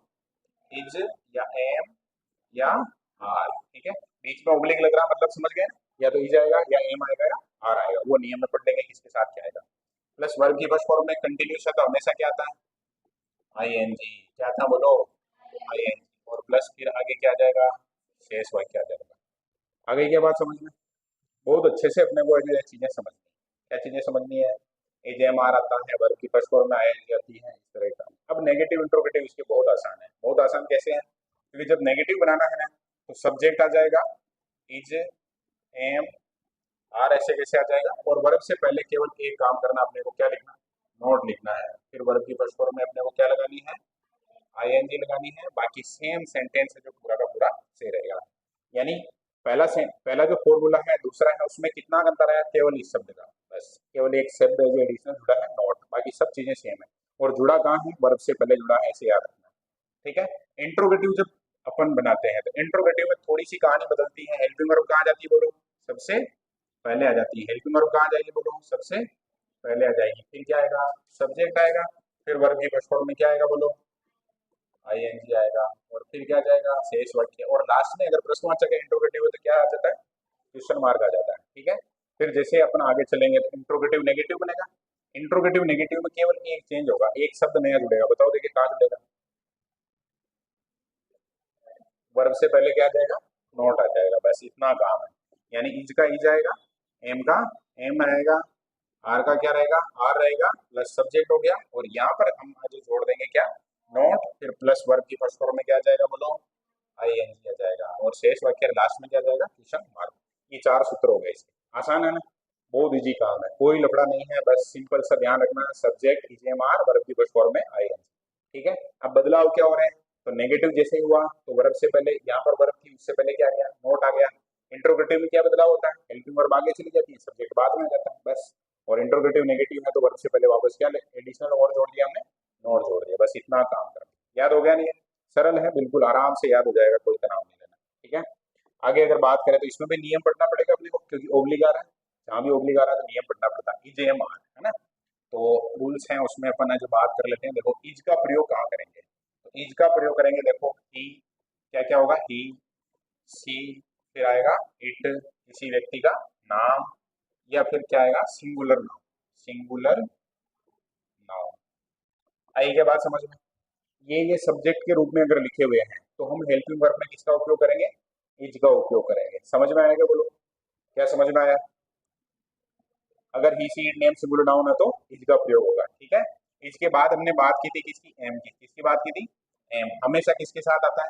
इज या एम या आर। ठीक है, बीच में ओब्लिक लग रहा मतलब समझ गए ना, या तो इज आएगा या एम आएगा या आर आएगा, वो नियम में पढ़ लेंगे किसके साथ क्या आएगा। प्लस वर्ब की फर्स्ट फॉर्म में कंटिन्यूस है तो हमेशा क्या आता है, आई एन जी, क्या था बोलो, आई एन जी, और प्लस फिर आगे क्या आ जाएगा, शेष वाक्य आ जाएगा। आगे क्या बात समझ में, बहुत अच्छे से अपने को ये चीजें समझनी है। क्या चीजें समझनी है, ए जे एम आर आता है, वर्ब की फर्स्ट फॉर्म में आई एन जी आती है, इस तरह का। अब नेगेटिव इंट्रोगेटिव इसके बहुत आसान है, बहुत आसान कैसे है, क्योंकि जब नेगेटिव बनाना है ना तो सब्जेक्ट आ जाएगा इज, एम, आर, ऐसे कैसे आ जाएगा, और वर्ब से पहले केवल एक काम करना, अपने को क्या लिखना, नॉट लिखना है। फिर वर्ब की फर्स्ट फॉर्म में अपने को क्या लगानी है, आईएनजी लगानी है, बाकी सेम सेंटेंस है जो पूरा का पूरा से रहेगा। यानी पहला जो फॉर्मूला है दूसरा है, उसमें कितना अंतर है, केवल इस शब्द का, बस केवल एक शब्द जो एडिशनल जुड़ा है नॉट, बाकी सब चीजें सेम है। और जुड़ा कहाँ है, वर्ब से पहले जुड़ा है, ऐसे याद रखना। ठीक है, इंट्रोगेटिव जब अपन बनाते हैं तो इंट्रोगेटिव में थोड़ी सी कहानी बदलती है। हेल्पिंग वर्ब कहाँ जाती है बोलो, सबसे पहले आ जाती है। हेल्पिंग वर्ब कहाँ जाएगी बोलो, सबसे पहले आ जाएगी। फिर क्या आएगा, सब्जेक्ट आएगा, फिर वर्ब की फर्स्ट फॉर्म में क्या आएगा बोलो, आईएनजी आएगा, और फिर क्या आ जाएगा, शेष वाक्य, और लास्ट में अगर प्रश्नवाचक है इंट्रोगेटिव है तो क्या आ जाता है, क्वेश्चन मार्क आ जाता है। ठीक है, फिर जैसे अपन आगे चलेंगे तो इंट्रोगेटिव नेगेटिव बनेगा। इंट्रोगेटिव नेगेटिव में केवल एक चेंज होगा, एक शब्द नया जुड़ेगा, बताओ देखिए कहाँ जुड़ेगा, वर्ब से पहले क्या आ जाएगा, नॉट आ जाएगा, बस इतना काम है। यानी इज का इज आएगा, एम का एम रहेगा, आर का क्या रहेगा, आर रहेगा, प्लस सब्जेक्ट हो गया, और यहाँ पर हम जो जोड़ देंगे क्या, नॉट, फिर प्लस वर्ब की फर्स्ट फॉर्म में क्या आ जाएगा बोलो, आई एन जी आ जाएगा, और शेष वाक्य लास्ट में क्या आ जाएगा, क्वेश्चन मार्क। ये चार सूत्र हो गए इसके, आसान है ना, बहुत इजी काम है, कोई लफड़ा नहीं है, बस सिंपल सा ध्यान रखना, subject is am are, verb की फर्स्ट फॉर्म में आई एन जी। ठीक है, अब बदलाव क्या हो रहे हैं, तो नेगेटिव जैसे ही हुआ तो वर्ब से पहले, यहाँ पर वर्ब थी उससे पहले क्या आ गया, नोट आ गया। इंट्रोगेटिव में क्या बदलाव होता है, हेल्पिंग वर्ब आगे चली जाती है, सब्जेक्ट बाद में आ जाता है, बस। और इंट्रोगेटिव नेगेटिव है तो वर्ब से पहले वापस क्या एडिशनल और जोड़ दिया हमने, नॉट जोड़ दिया, बस इतना काम करना। याद हो गया नहीं है, सरल है बिल्कुल, आराम से याद हो जाएगा, कोई तनाव नहीं लेना। ठीक है, आगे अगर बात करें तो इसमें भी नियम पढ़ना पड़ेगा अपने को, क्योंकि ओब्लिग आ रहा है, जहाँ भी ओब्लिग आ रहा है तो नियम पढ़ना पड़ता है। इज एम आर है ना, तो रूल्स हैं उसमें, अपन जो बात कर लेते हैं। देखो इज का प्रयोग कहाँ करेंगे, तो इज का प्रयोग करेंगे, देखो ही, क्या क्या होगा, ही, सी, फिर आएगा इट, किसी व्यक्ति का नाम, या फिर क्या आएगा, सिंगुलर नाउन, सिंगुलर नाउन। आई क्या बात समझ में, ये सब्जेक्ट के रूप में अगर लिखे हुए हैं तो हम हेल्पिंग वर्ब में किसका उपयोग करेंगे, इज का उपयोग करेंगे। समझ में आएगा बोलो, क्या समझ में आया, अगर he she it name singular noun है तो इज का प्रयोग होगा। ठीक है, इसके बाद हमने बात की थी किसकी, एम की, किसकी बात की थी, एम हमेशा किसके साथ आता है,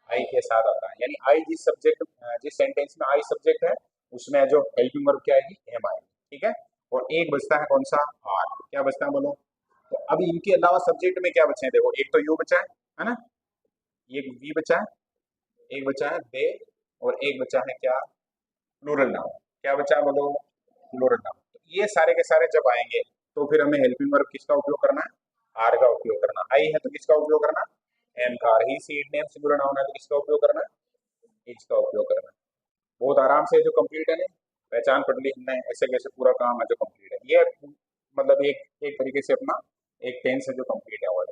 आई के साथ आता है। यानी आई जिस सब्जेक्ट, जिस सेंटेंस में आई सब्जेक्ट है उसमें जो हेल्पिंग वर्ब क्या आएगी, एम आएगी। ठीक है, और एक बचता है कौन सा, आर, क्या बचता है बोलो, तो अभी इनके अलावा सब्जेक्ट में क्या बचे हैं, देखो एक तो यू बचा है ना, एक वी बचा है, एक बचा है दे, और एक बचा है क्या, प्लूरल नाउन, क्या बचा है बोलो, प्लूरल नाउन। तो ये सारे के सारे जब आएंगे तो फिर हमें हेल्पिंग वर्ब किसका उपयोग करना है, आर का उपयोग करना। आई है तो किसका उपयोग करना, एम का। He she it name singular noun है तो किसका उपयोग करना, इज का उपयोग करना। बहुत आराम से जो कंप्लीट है ना, पहचान पढ़ ली हमने, ऐसे कैसे पूरा काम है जो कंप्लीट है ये, मतलब एक एक तरीके से अपना एक टेंस है जो कंप्लीट है वर्ड।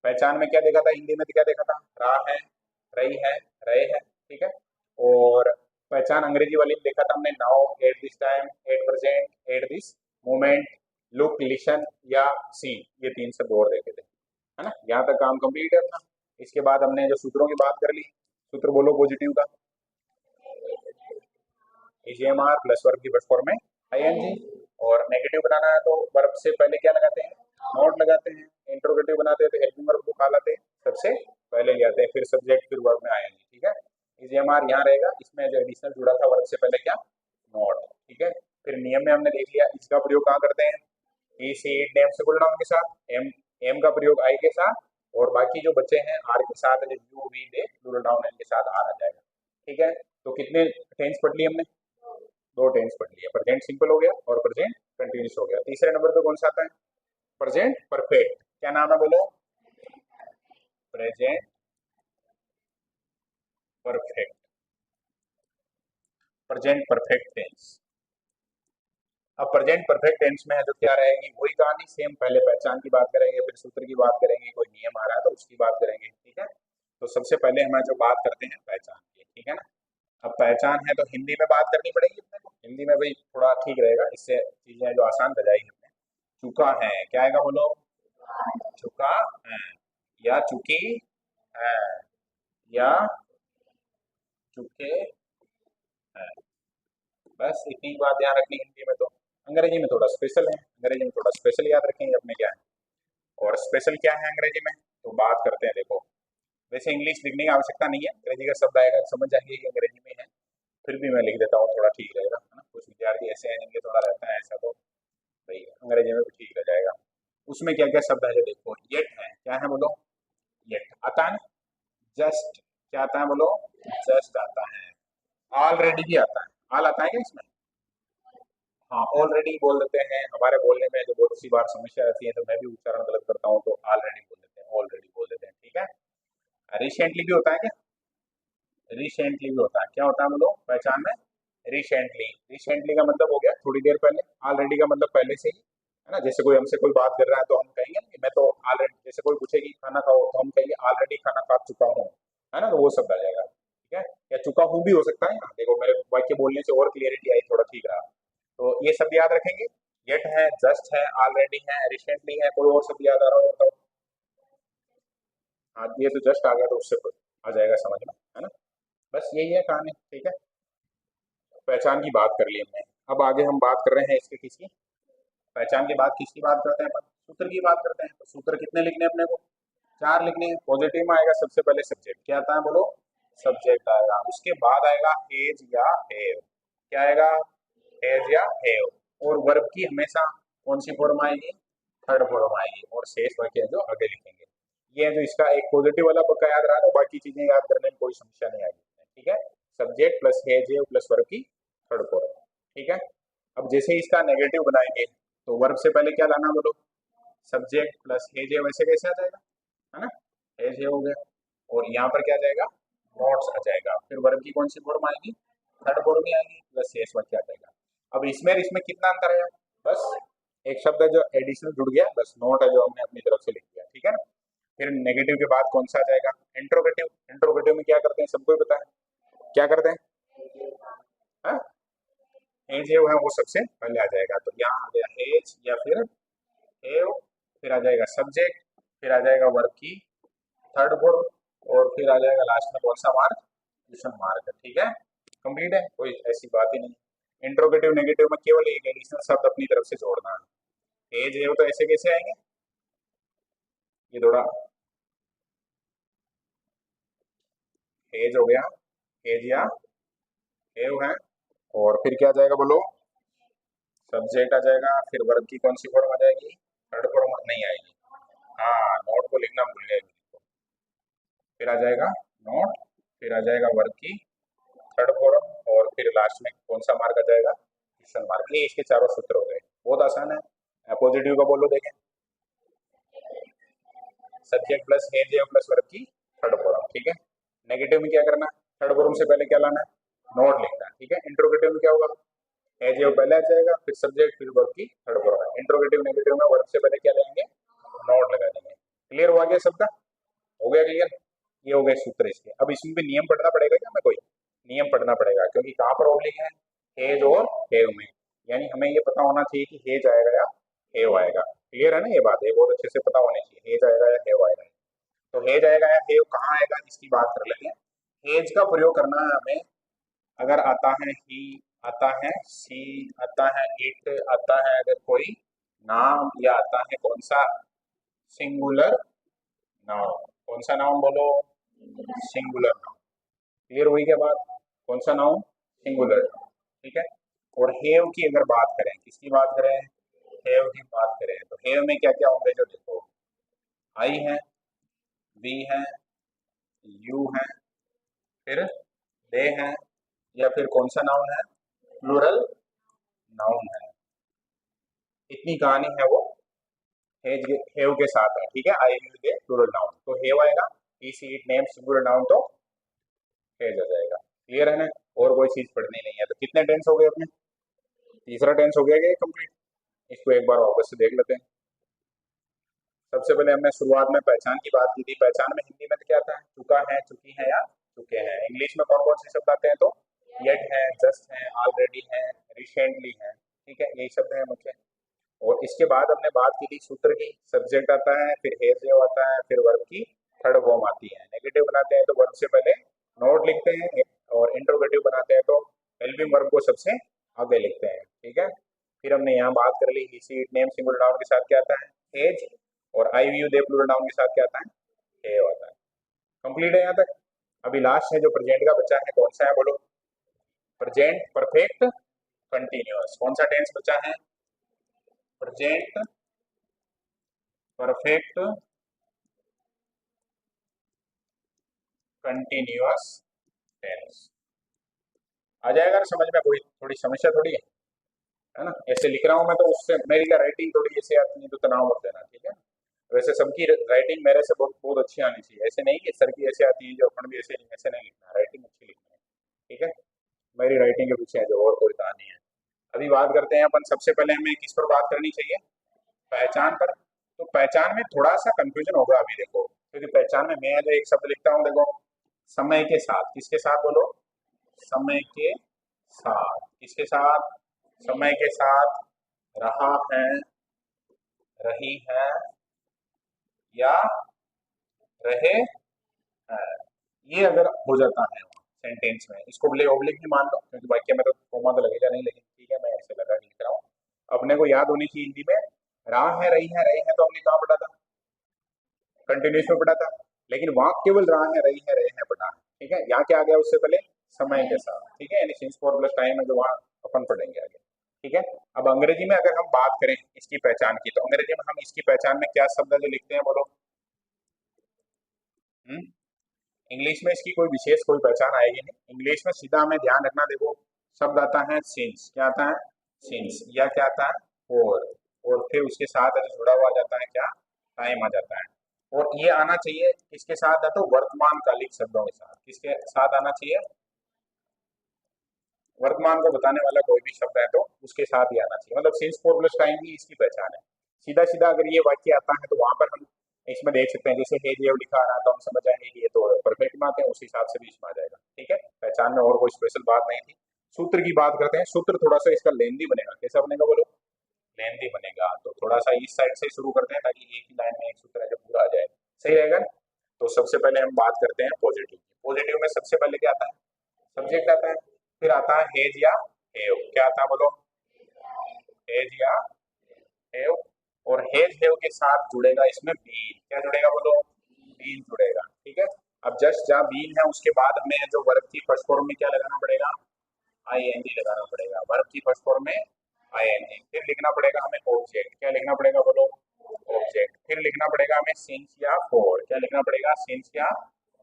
पहचान में क्या देखा था, हिंदी में क्या देखा था, रहा है, रही है, रहे हैं। ठीक है, और पहचान अंग्रेजी वाली में देखा था हमने, now, at this time, at present, at this moment, look, listen या सी, ये तीन शब्द और देखे थे, है ना। यहाँ तक काम कंप्लीट है अपना। इसके बाद हमने जो सूत्रों की बात कर ली, सूत्र बोलो पॉजिटिव का, ईजीएमआर प्लस वर्ब की फर्स्ट फॉर्म में आईएनजी, और नेगेटिव बनाना है तो वर्ब से पहले क्या लगाते हैं, नॉट लगाते हैं। इंट्रोगेटिव बनाते हैं तो हेल्पिंग वर्ब को कहा लाते हैं, सबसे पहले ले आते हैं, फिर सब्जेक्ट, फिर वर्ब में आएंगे। ठीक है, ईजीएमआर यहाँ रहेगा, इसमें जो एडिशनल जुड़ा था वर्ब से पहले क्या, नॉट। ठीक है, फिर नियम में हमने देख लिया इसका प्रयोग कहाँ करते हैं, he she it name singular noun के साथ, एम एम का प्रयोग आई के साथ, और बाकी जो बचे हैं आर के साथ, जो you we they plural noun के साथ आर आ जाएगा। ठीक है, तो कितने टेंस पढ़ लिए हमने, दो टेंस पढ़ लिया, प्रेजेंट सिंपल हो गया और प्रेजेंट कंटिन्यूस हो गया। तीसरे नंबर पे कौन सा आता है, प्रेजेंट परफेक्ट, क्या नाम है बोलो, present perfect, present perfect tense. अब प्रेजेंट परफेक्ट टेंस में है जो क्या रहेगी, वही कहानी सेम, पहले पहचान की बात करेंगे, फिर सूत्र की बात करेंगे, कोई नियम आ रहा है तो उसकी बात करेंगे। ठीक है, तो सबसे पहले हम जो बात करते हैं पहचान की, ठीक है ना। अब पहचान है तो हिंदी में बात करनी पड़ेगी अपने को, हिंदी में भाई थोड़ा ठीक रहेगा, इससे चीजें जो आसान हो जाएगी अपने। चुका है, क्या आएगा बोलो? चुका है, या चुकी है, या चुके हैं। बस इतनी बात ध्यान रखनी है हिंदी में तो। अंग्रेजी में थोड़ा स्पेशल है, अंग्रेजी में थोड़ा स्पेशल याद रखेंगे अपने क्या है। और स्पेशल क्या है अंग्रेजी में, तो बात करते हैं देखो। वैसे इंग्लिश लिखने की आवश्यकता नहीं है, अंग्रेजी का शब्द आएगा समझ जाएंगे कि अंग्रेजी में है, फिर भी मैं लिख देता हूँ, थोड़ा ठीक रहेगा, है ना। कुछ विद्यार्थी ऐसे हैं जिनके थोड़ा रहता है ऐसा, तो भाई अंग्रेजी में भी ठीक रह जाएगा। उसमें क्या क्या शब्द है जो देखो, येट है, क्या है बोलो? येट आता है ना। जस्ट, क्या आता है बोलो? जस्ट आता है। ऑलरेडी भी आता है, ऑल आता है क्या इसमें? हाँ, ऑलरेडी बोल देते हैं, हमारे बोलने में जो बहुत सी बार समस्या आती है, तो मैं भी उच्चारण गलत करता हूँ, तो ऑलरेडी बोल देते हैं, ऑलरेडी बोल देते हैं, ठीक है। रिसेंटली भी होता है क्या? रिसेंटली भी होता है, क्या होता है बोलो पहचान में? रिसेंटली, रिसेंटली का मतलब हो गया थोड़ी देर पहले, ऑलरेडी का मतलब पहले से ही, है ना। जैसे कोई हमसे कोई बात कर रहा है तो हम कहेंगे ना कि मैं तो ऑलरेडी, जैसे कोई पूछेगी खाना खाओ तो हम कहेंगे ऑलरेडी खाना खा चुका हूँ, है ना, तो वो शब्द आ जाएगा, ठीक है। या चुका हूँ भी हो सकता है ना, देखो मेरे वाक्य बोलने से और क्लियरिटी आई, थोड़ा ठीक रहा। तो ये शब्द याद रखेंगे, येट है, जस्ट है, ऑलरेडी है, रिसेंटली है। कोई और शब्द याद आ रहा हो तो? हाँ, ये तो जस्ट आ गया तो उससे आ जाएगा समझ में, है ना। बस यही है कहानी, ठीक है। पहचान की बात कर ली हमने, अब आगे हम बात कर रहे हैं इसके किसकी, पहचान के बाद किसकी बात करते हैं अपन? सूत्र की बात करते हैं। तो सूत्र कितने लिखने हैं अपने को? 4 लिखने हैं। पॉजिटिव में आएगा सबसे पहले सब्जेक्ट, क्या आता है बोलो? सब्जेक्ट आएगा, उसके बाद आएगा हेज या हेव, क्या आएगा? हेज या हेव। और वर्ब की हमेशा कौन सी फॉर्म आएगी? थर्ड फॉर्म आएगी। और शेष वाक्य जो आगे लिखेंगे, ये है जो इसका एक पॉजिटिव वाला पक्का याद रहा, तो बाकी चीजें याद करने में कोई समस्या नहीं आएगी, ठीक है। Subject plus hedge have plus verb की थर्ड फॉर्म, ठीक है। अब जैसे ही इसका नेगेटिव बनाएंगे, तो वर्ब से पहले क्या लाना बोलो? सब्जेक्ट प्लस हेज हेव, ऐसे कैसे आ जाएगा, है ना। हेज हेव हो गया, और यहाँ पर क्या आ जाएगा? नोट्स आ जाएगा। फिर वर्ब की कौन सी फॉर्म आएगी? थर्ड फॉर्म ही आएगी, प्लस शेष वाक्य आ जाएगा। अब इसमें और इसमें कितना अंतर है? बस एक शब्द है जो एडिशनल जुड़ गया, बस नोट है जो हमने अपनी तरफ से लिख दिया, ठीक है ना। फिर नेगेटिव के बाद कौन सा आ जाएगा? इंट्रोगेटिव। इंट्रोगेटिव में क्या करते हैं, सबको ही पता है क्या करते हैं, हाँ? हेज हेव है वो सबसे पहले आ जाएगा, तो यहाँ आ गया हेज या फिर हेव, फिर आ जाएगा सब्जेक्ट, फिर आ जाएगा वर्ब की थर्ड फॉर्म, और फिर आ जाएगा लास्ट में कौन सा मार्क? क्वेश्चन मार्क, ठीक है। कंप्लीट है, कोई ऐसी बात ही नहीं। इंट्रोगेटिव नेगेटिव में केवल एक एडिशनल शब्द अपनी तरफ से जोड़ना है। हेज हेव तो ऐसे कैसे आएंगे, ये थोड़ा, हेज हो गया, हेज या हेव है, और फिर क्या आ जाएगा बोलो? सब्जेक्ट आ जाएगा, फिर वर्ब की कौन सी फॉर्म आ जाएगी? थर्ड फॉर्म नहीं आएगी, हाँ नोट को लिखना भूल गए, फिर आ जाएगा नोट, फिर आ जाएगा वर्ब की थर्ड फॉर्म, और फिर लास्ट में कौन सा मार्क आ जाएगा? Question mark. ये इसके चारों सूत्र हो गए, बहुत आसान है। पॉजिटिव का बोलो देखें, सब्जेक्ट प्लस हेज या प्लस वर्ब की थर्ड फॉर्म, ठीक है। नेगेटिव में क्या करना? थर्ड फॉर्म से पहले क्या लाना है? नोट लिखना है, ठीक है। इंट्रोगेटिव में क्या होगा? एज ये पहले आ जाएगा, फिर सब्जेक्ट, फिर वर्ब की थर्ड फॉर्म है। इंट्रोगेटिव नेगेटिव में वर्ब से पहले क्या लेंगे? नोट लगा देंगे। क्लियर हुआ गया सबका? हो गया क्लियर? ये हो गए सूत्र इसके। अब इसमें भी नियम पढ़ना पड़ेगा क्या, हमें कोई नियम पढ़ना पड़ेगा, क्योंकि कहाँ पर ओब्लिक है? हेज और हेव में, यानी हमें ये पता होना चाहिए कि हेज आएगा या हेव आएगा। क्लियर है ना, ये बात है बहुत अच्छे से पता होनी चाहिए, हेज आएगा या हेव आएगा। तो हेज आएगा या हेव कहाँ आएगा, इसकी बात कर लेते हैं। हेज का प्रयोग करना है हमें अगर आता है ही, आता है सी, आता है इट, आता है अगर कोई नाम, या आता है कौन सा? Singular noun. कौन सा नाउन बोलो? Singular noun. क्लियर हुई क्या बात? कौन सा नाउन? सिंगुलर, ठीक है। और हेव की अगर बात करें, किसकी बात करें? हेव की बात करें, तो हेव में क्या क्या होंगे जो देखो, आई है, वी है, यू है, फिर दे है, या फिर कौन सा नाउन है? प्लूरल नाउन है। इतनी कहानी है वो हेज हेव के साथ है, ठीक है। I will they plural noun, तो हेव आएगा, he she it name singular noun, तो हेज आ जाएगा। क्लियर है ना? और कोई चीज पढ़नी नहीं है। तो कितने टेंस हो गए अपने? तीसरा टेंस हो गया क्या कंप्लीट? इसको एक बार वापस से देख लेते हैं। सबसे पहले हमने शुरुआत में पहचान की बात की थी। पहचान में हिंदी में तो क्या था? चुका है, चुकी है, या चुके हैं। इंग्लिश में कौन कौन से शब्द आते हैं? तो येट है, जस्ट है, ऑलरेडी है, रिसेंटली है। ठीक है, यही शब्द है मुख्य। और इसके बाद हमने बात की थी सूत्र की। सब्जेक्ट आता है, फिर हैज हैव आता है, फिर वर्ब की थर्ड फॉर्म आती है। नेगेटिव बनाते हैं तो वर्ब से पहले नॉट लिखते हैं, और इंट्रोगेटिव बनाते हैं तो हेल्पिंग वर्ब को सबसे आगे लिखते हैं। ठीक है, फिर हमने यहाँ बात कर ली, he she it name singular noun के साथ क्या आता है, हैज, और I we you they plural noun के साथ क्या आता है, हैव आता है। कंप्लीट है यहाँ तक। अभी लास्ट है जो प्रेजेंट का बचा है, कौन सा है बोलो? Present perfect continuous. कौन सा टेंस बचा है? Present perfect continuous tense. आ जाएगा ना समझ में? कोई थोड़ी समस्या थोड़ी है ना? ऐसे लिख रहा हूँ मैं तो उससे मेरी क्या राइटिंग थोड़ी ऐसे आती है तो तनाव मत लेना, ठीक है? वैसे सबकी राइटिंग मेरे से बहुत बहुत अच्छी आनी चाहिए, ऐसे नहीं कि सर की ऐसे आती है जो अपन भी ऐसे ऐसे नहीं लिखना, राइटिंग अच्छी लिखनी है। ठीक है, मेरी राइटिंग के पीछे है जो, और कोई कहानी है। अभी बात करते हैं अपन, सबसे पहले हमें किस पर बात करनी चाहिए? पहचान पर। तो पहचान में थोड़ा सा कंफ्यूजन होगा अभी देखो, क्योंकि पहचान में मैं जो एक शब्द लिखता हूँ देखो, समय के साथ। किसके साथ बोलो? समय के साथ। किसके साथ? समय के साथ। रहा है, रही है, या रहे हैं, ये अगर हो जाता है सेंटेंस में, इसको भले ओब्लिक भी मान लो, क्योंकि वाक्य में तो कोमा तो लगेगा नहीं, लेकिन ठीक है मैं ऐसे लगा के लिख रहा हूँ। अपने को याद होनी चाहिए हिंदी में, रहा है, रही है, रहे हैं तो हमने कहाँ पढ़ा था? कंटिन्यूस में पढ़ा था। लेकिन वहां केवल रहा है, रहे हैं पढ़ा है। ठीक है, यहाँ क्या आ गया उससे पहले? समय के साथ। ठीक है, यानी सिंस फॉर प्लस टाइम है जो वहाँ अपन पढ़ेंगे आगे। ठीक है, अब अंग्रेजी में अगर हम बात करें इसकी पहचान की, तो अंग्रेजी में हम इसकी पहचान में क्या शब्द है जो लिखते हैं बोलो? हम्म इंग्लिश में इसकी कोई विशेष कोई पहचान आएगी नहीं। इंग्लिश में सीधा हमें ध्यान रखना, देखो शब्द आता है सिंस। क्या आता है? सिंस। या क्या आता है? और फिर उसके साथ अगर जुड़ा हुआ आ जाता है क्या? टाइम आ जाता है। और ये आना चाहिए किसके साथ? है तो वर्तमान कालिक शब्दों के साथ। किसके साथ आना चाहिए? वर्तमान को बताने वाला कोई भी शब्द है तो उसके साथ ही आना चाहिए, मतलब सिंस फोर प्लस टाइम ही इसकी पहचान है। सीधा सीधा अगर ये वाक्य आता है तो वहां पर हम इसमें देख सकते हैं, जैसे हे देव लिखा आ रहा है तो हम समझ जाएंगे कि ये तो परफेक्ट में आते हैं, उस हिसाब से भी इसमें आ जाएगा। ठीक है, पहचान में और कोई स्पेशल बात नहीं थी। सूत्र की बात करते हैं। सूत्र थोड़ा सा इसका लेंदी बनेगा। कैसा बनेगा बोलो? लेंदी बनेगा। तो थोड़ा सा इस साइड से शुरू करते हैं ताकि एक ही लाइन में एक सूत्र है जो पूरा आ जाए। सही रहेगा ना? तो सबसे पहले हम बात करते हैं पॉजिटिव की। पॉजिटिव में सबसे पहले क्या आता है? सब्जेक्ट आता है, फिर आता है हेज या हेव। क्या आता है बोलो? हेज या हेव। और हेज हेव के साथ जुड़ेगा इसमें बीन। क्या जुड़ेगा बोलो? बीन जुड़ेगा। ठीक है, अब जस्ट जहाँ बीन है उसके बाद हमें जो वर्ब की फर्स्ट फॉर्म में क्या लगाना पड़ेगा? आईएनजी लगाना पड़ेगा। वर्ब की फर्स्ट फॉर्म में आईएनजी। फिर लिखना पड़ेगा हमें ऑब्जेक्ट। क्या लिखना पड़ेगा बोलो? ऑब्जेक्ट। फिर लिखना पड़ेगा हमें सिंस या फॉर। क्या लिखना पड़ेगा? सिंस या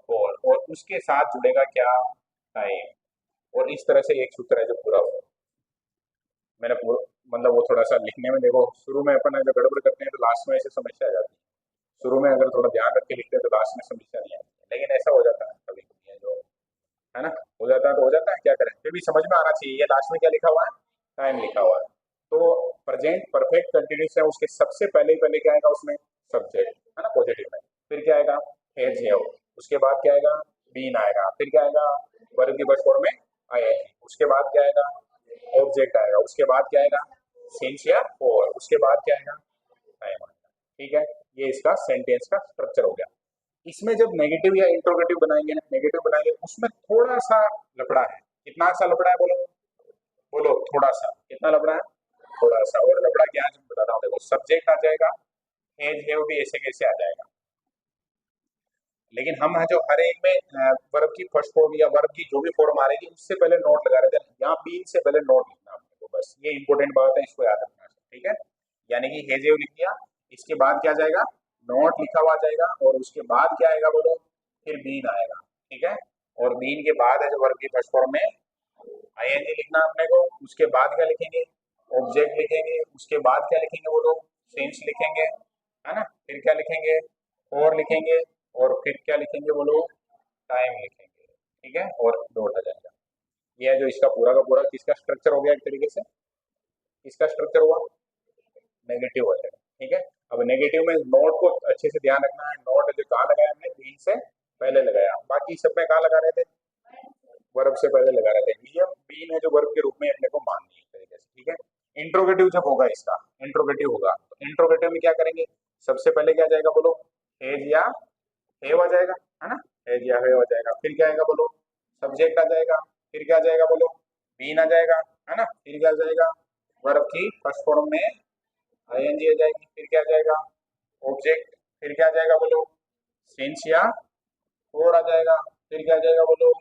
फॉर। और उसके साथ जुड़ेगा क्या? टाइम। और इस तरह से एक सूत्र है जो पूरा होगा। मैंने पूरा मतलब वो थोड़ा सा लिखने में देखो, शुरू में अपन अगर गड़बड़ करते हैं तो लास्ट में ऐसे समस्या आ जाती है। शुरू में अगर थोड़ा ध्यान रख के लिखते हैं तो लास्ट में समस्या नहीं आती है। लेकिन ऐसा हो जाता है कभी कभी, है जो है ना, हो जाता है तो हो जाता है, क्या करें, फिर भी समझ में आना चाहिए। ये लास्ट में क्या लिखा हुआ है? टाइम लिखा हुआ है। तो प्रेजेंट परफेक्ट कंटिन्यूस है, उसके सबसे पहले ही पहले क्या आएगा उसमें? सब्जेक्ट, है ना, पॉजिटिव में। फिर क्या आएगा? Has have. उसके बाद क्या आएगा? बीन आएगा। फिर क्या आएगा? वर्ब की फर्स्ट फॉर्म में आईएनजी। उसके बाद क्या आएगा? ऑब्जेक्ट आएगा। उसके बाद क्या आएगा? सिंस या फॉर। उसके बाद क्या आएगा? टाइम आएगा। ठीक है, ये इसका सेंटेंस का स्ट्रक्चर हो गया। इसमें जब नेगेटिव या इंट्रोगेटिव बनाएंगे ना, नेगेटिव बनाएंगे उसमें थोड़ा सा लफड़ा है। कितना सा लफड़ा है बोलो? बोलो थोड़ा सा। कितना लफड़ा है? थोड़ा सा। और लफड़ा क्या है बता रहा हूँ, देखो सब्जेक्ट आ जाएगा, हैज हैव भी ऐसे कैसे आ जाएगा। लेकिन हम है जो हर एक में वर्ब की फर्स्ट फॉर्म या वर्ब की जो भी फॉर्म आ रही है उससे पहले नोट लगा रहे थे। यहाँ बीन से पहले नोट लिखना आपको, बस ये इंपॉर्टेंट बात है, इसको याद रखना। ठीक है, यानी कि हेज हैव लिख दिया, इसके बाद क्या जाएगा? नोट लिखा हुआ जाएगा। और उसके बाद क्या आएगा बोलो? फिर बीन आएगा। ठीक है, और बीन के बाद है जो वर्ब की फर्स्ट फॉर्म में आईएनजी लिखना अपने को। उसके बाद क्या लिखेंगे? ऑब्जेक्ट लिखेंगे। उसके बाद क्या लिखेंगे बोलो? सिंस लिखेंगे, है ना। फिर क्या लिखेंगे? और लिखेंगे। और फिर क्या लिखेंगे बोलो? टाइम लिखेंगे। ठीक है, और डॉट आ जाएगा। ये है जो इसका पूरा का पूरा किसका स्ट्रक्चर हो गया एक तरीके से? इसका स्ट्रक्चर हुआ नेगेटिव हो जाएगा। ठीक है, अब नेगेटिव में नोट को अच्छे से ध्यान रखना है। नोट जो कहाँ लगाया हमने? बीन से पहले लगाया। बाकी सब में कहाँ लगा रहे थे? वर्ब से पहले लगा रहते हैं, या बीन है जो वर्ब के रूप में अपने को माननी है एक तरीके से, ठीक है। इंट्रोगेटिव जब होगा, इसका इंट्रोगेटिव होगा तो इंट्रोगेटिव में क्या करेंगे, सबसे पहले क्या जाएगा बोलो, हेज या हेव आ जाएगा, है ना, हेज या हेव आ जाएगा। फिर क्या आएगा बोलो, सब्जेक्ट आ जाएगा। फिर क्या आ जाएगा बोलो, बीन आ जाएगा, है ना। फिर क्या आ जाएगा, वर्ब की फर्स्ट फॉर्म में आईएनजी आ जाएगी। फिर क्या आ जाएगा, ऑब्जेक्ट। फिर क्या आ जाएगा बोलो, सिंस या और आ जाएगा। फिर क्या आ जाएगा बोलो,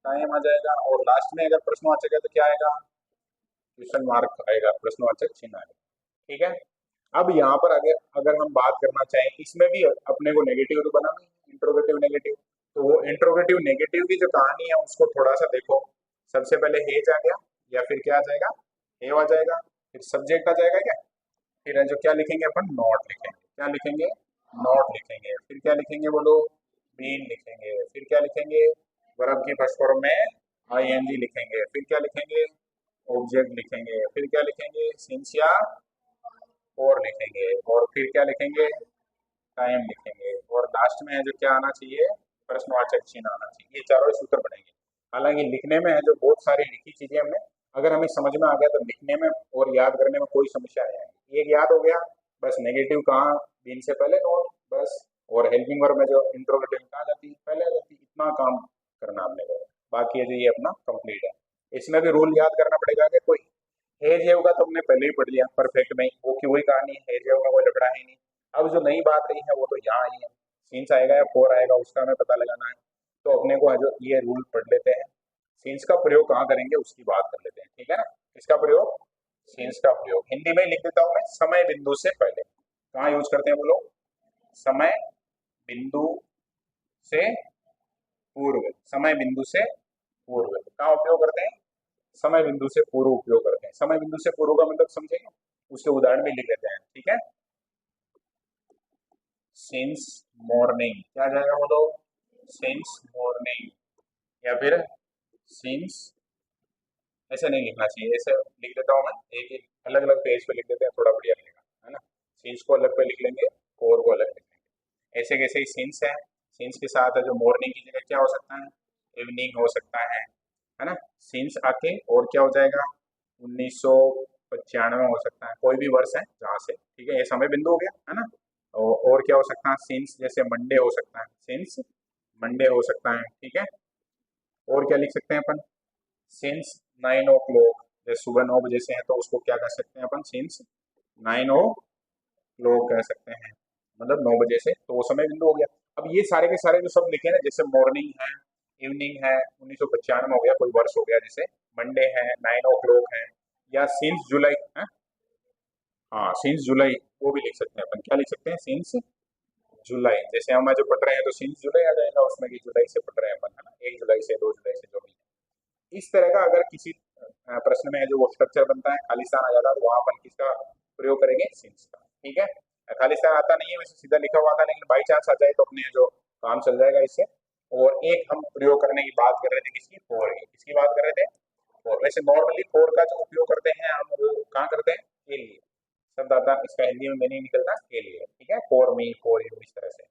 टाइम आ जाएगा। और लास्ट में अगर प्रश्नवाचक है तो क्या आएगा, क्वेश्चन मार्क आएगा, प्रश्नवाचक चिन्ह आएगा, ठीक है। अब यहाँ पर अगर अगर हम बात करना चाहें, इसमें भी अपने को नेगेटिव तो बनाना है, इंट्रोगेटिव नेगेटिव। तो वो इंट्रोगेटिव नेगेटिव की जो कहानी है उसको थोड़ा सा देखो। सबसे पहले हेज आ गया, या फिर क्या आ जाएगा, हेव आ जाएगा। फिर सब्जेक्ट आ जाएगा क्या, फिर है जो क्या लिखेंगे अपन, नॉट लिखेंगे। क्या लिखेंगे, नॉट लिखेंगे। फिर क्या लिखेंगे बोलो, बीन लिखेंगे। फिर क्या लिखेंगे, वर्ब की फर्स्ट फॉर्म में आईएनजी लिखेंगे। फिर क्या लिखेंगे, ऑब्जेक्ट लिखेंगे। फिर क्या लिखेंगे, सिंस या और लिखेंगे। और फिर क्या लिखेंगे, टाइम लिखेंगे। और लास्ट में है जो क्या आना चाहिए, प्रश्नवाचक चिन्ह आना चाहिए। ये चारों सूत्र बनेंगे। हालांकि लिखने में है जो बहुत सारी लिखी चीजें हमने, अगर हमें समझ में आ गया तो लिखने में और याद करने में कोई समस्या नहीं आएगी। एक याद हो गया बस, नेगेटिव कहाँ, बीन से पहले नोट बस। और हेल्पिंग वर्ब में जो इंट्रोगेटिव कहाँ जाती है, पहले आ जाती है। इतना काम करना हमने को, बाकी है जो ये अपना कंप्लीट है। इसमें भी रूल याद करना पड़ेगा कि कोई हेज होगा तो हमने पहले ही पढ़ लिया परफेक्ट में, वो की वही कहानी, हेज में कोई लफड़ा है नहीं। अब जो नई बात रही है वो तो यहाँ आई है, सीन्स आएगा या फोर आएगा उसका हमें पता लगाना है। तो अपने को जो ये रूल पढ़ लेते हैं, सीन्स का प्रयोग कहाँ करेंगे उसकी बात कर लेते हैं, ठीक है ना। इसका प्रयोग, सीन्स का प्रयोग हिंदी में लिख देता हूँ मैं, समय बिंदु से पहले कहाँ यूज करते हैं बोलो, समय बिंदु से पूर्व। समय बिंदु से पूर्व कहाँ उपयोग करते हैं, समय बिंदु से पूर्व उपयोग करते हैं। समय बिंदु से पूर्व का मतलब समझेंगे, उसके उदाहरण भी लिख लेते हैं, ठीक है। सिंस मॉर्निंग, क्या जाएगा बोलो, सिंस मॉर्निंग। या फिर सिंस, ऐसे नहीं लिखना चाहिए, ऐसे लिख देता हूँ मैं, एक एक अलग अलग पेज पे लिख देते हैं, थोड़ा बढ़िया लगेगा, है ना। सिंस को अलग पे लिख लेंगे, और को अलग लिख लेंगे। ऐसे कैसे ही सिंस है, सिंस के साथ है जो मोर्निंग की जगह क्या हो सकता है, इवनिंग हो सकता है ना। सिंस आके और क्या हो जाएगा, 1995 हो सकता है, कोई भी वर्ष है जहाँ से, ठीक है, ये समय बिंदु हो गया, है ना। और क्या हो सकता है, सिंस जैसे मंडे हो सकता है, सिंस मंडे हो सकता है, ठीक है। और क्या लिख सकते हैं अपन, सिंस 9 o'clock, जैसे सुबह 9 बजे से है तो उसको क्या कर सकते हैं अपन, सिंस 9 o'clock कह सकते हैं, मतलब 9 बजे से, तो वो समय बिंदु हो गया। अब ये सारे के सारे जो सब लिखे ना, जैसे मॉर्निंग है, इवनिंग है, 1995 में हो गया, कोई वर्ष हो गया, जैसे मंडे है, 9 o'clock है, या सिंस जुलाई है, हाँ सिंस जुलाई, वो भी लिख सकते हैं अपन। क्या लिख सकते हैं, सिंस जुलाई। जैसे हम जो पढ़ रहे हैं तो सिंस जुलाई आ जाएगा उसमें, कि जुलाई से पढ़ रहे हैं अपन, है ना, 1 जुलाई से, 2 जुलाई से, जो भी है। इस तरह का अगर किसी प्रश्न में जो वो स्ट्रक्चर बनता है, खालिस्तान आ जाता है, तो वहां अपन किसका प्रयोग करेंगे, सिंस का, ठीक है। खालिस्तान आता नहीं है वैसे, सीधा लिखा हुआ था, लेकिन बाई चांस आ जाए तो अपने जो काम चल जाएगा इससे। और एक हम प्रयोग करने की बात कर रहे थे, किसकी, फोर की, किसकी बात कर रहे थे, फोर। वैसे नॉर्मली फोर का जो उपयोग करते हैं हम, वो कहाँ करते हैं, के लिए। शब्द आता है इसका हिंदी में मीनिंग निकलता है के लिए, ठीक है, फॉर मी, फॉर यू, इस तरह से।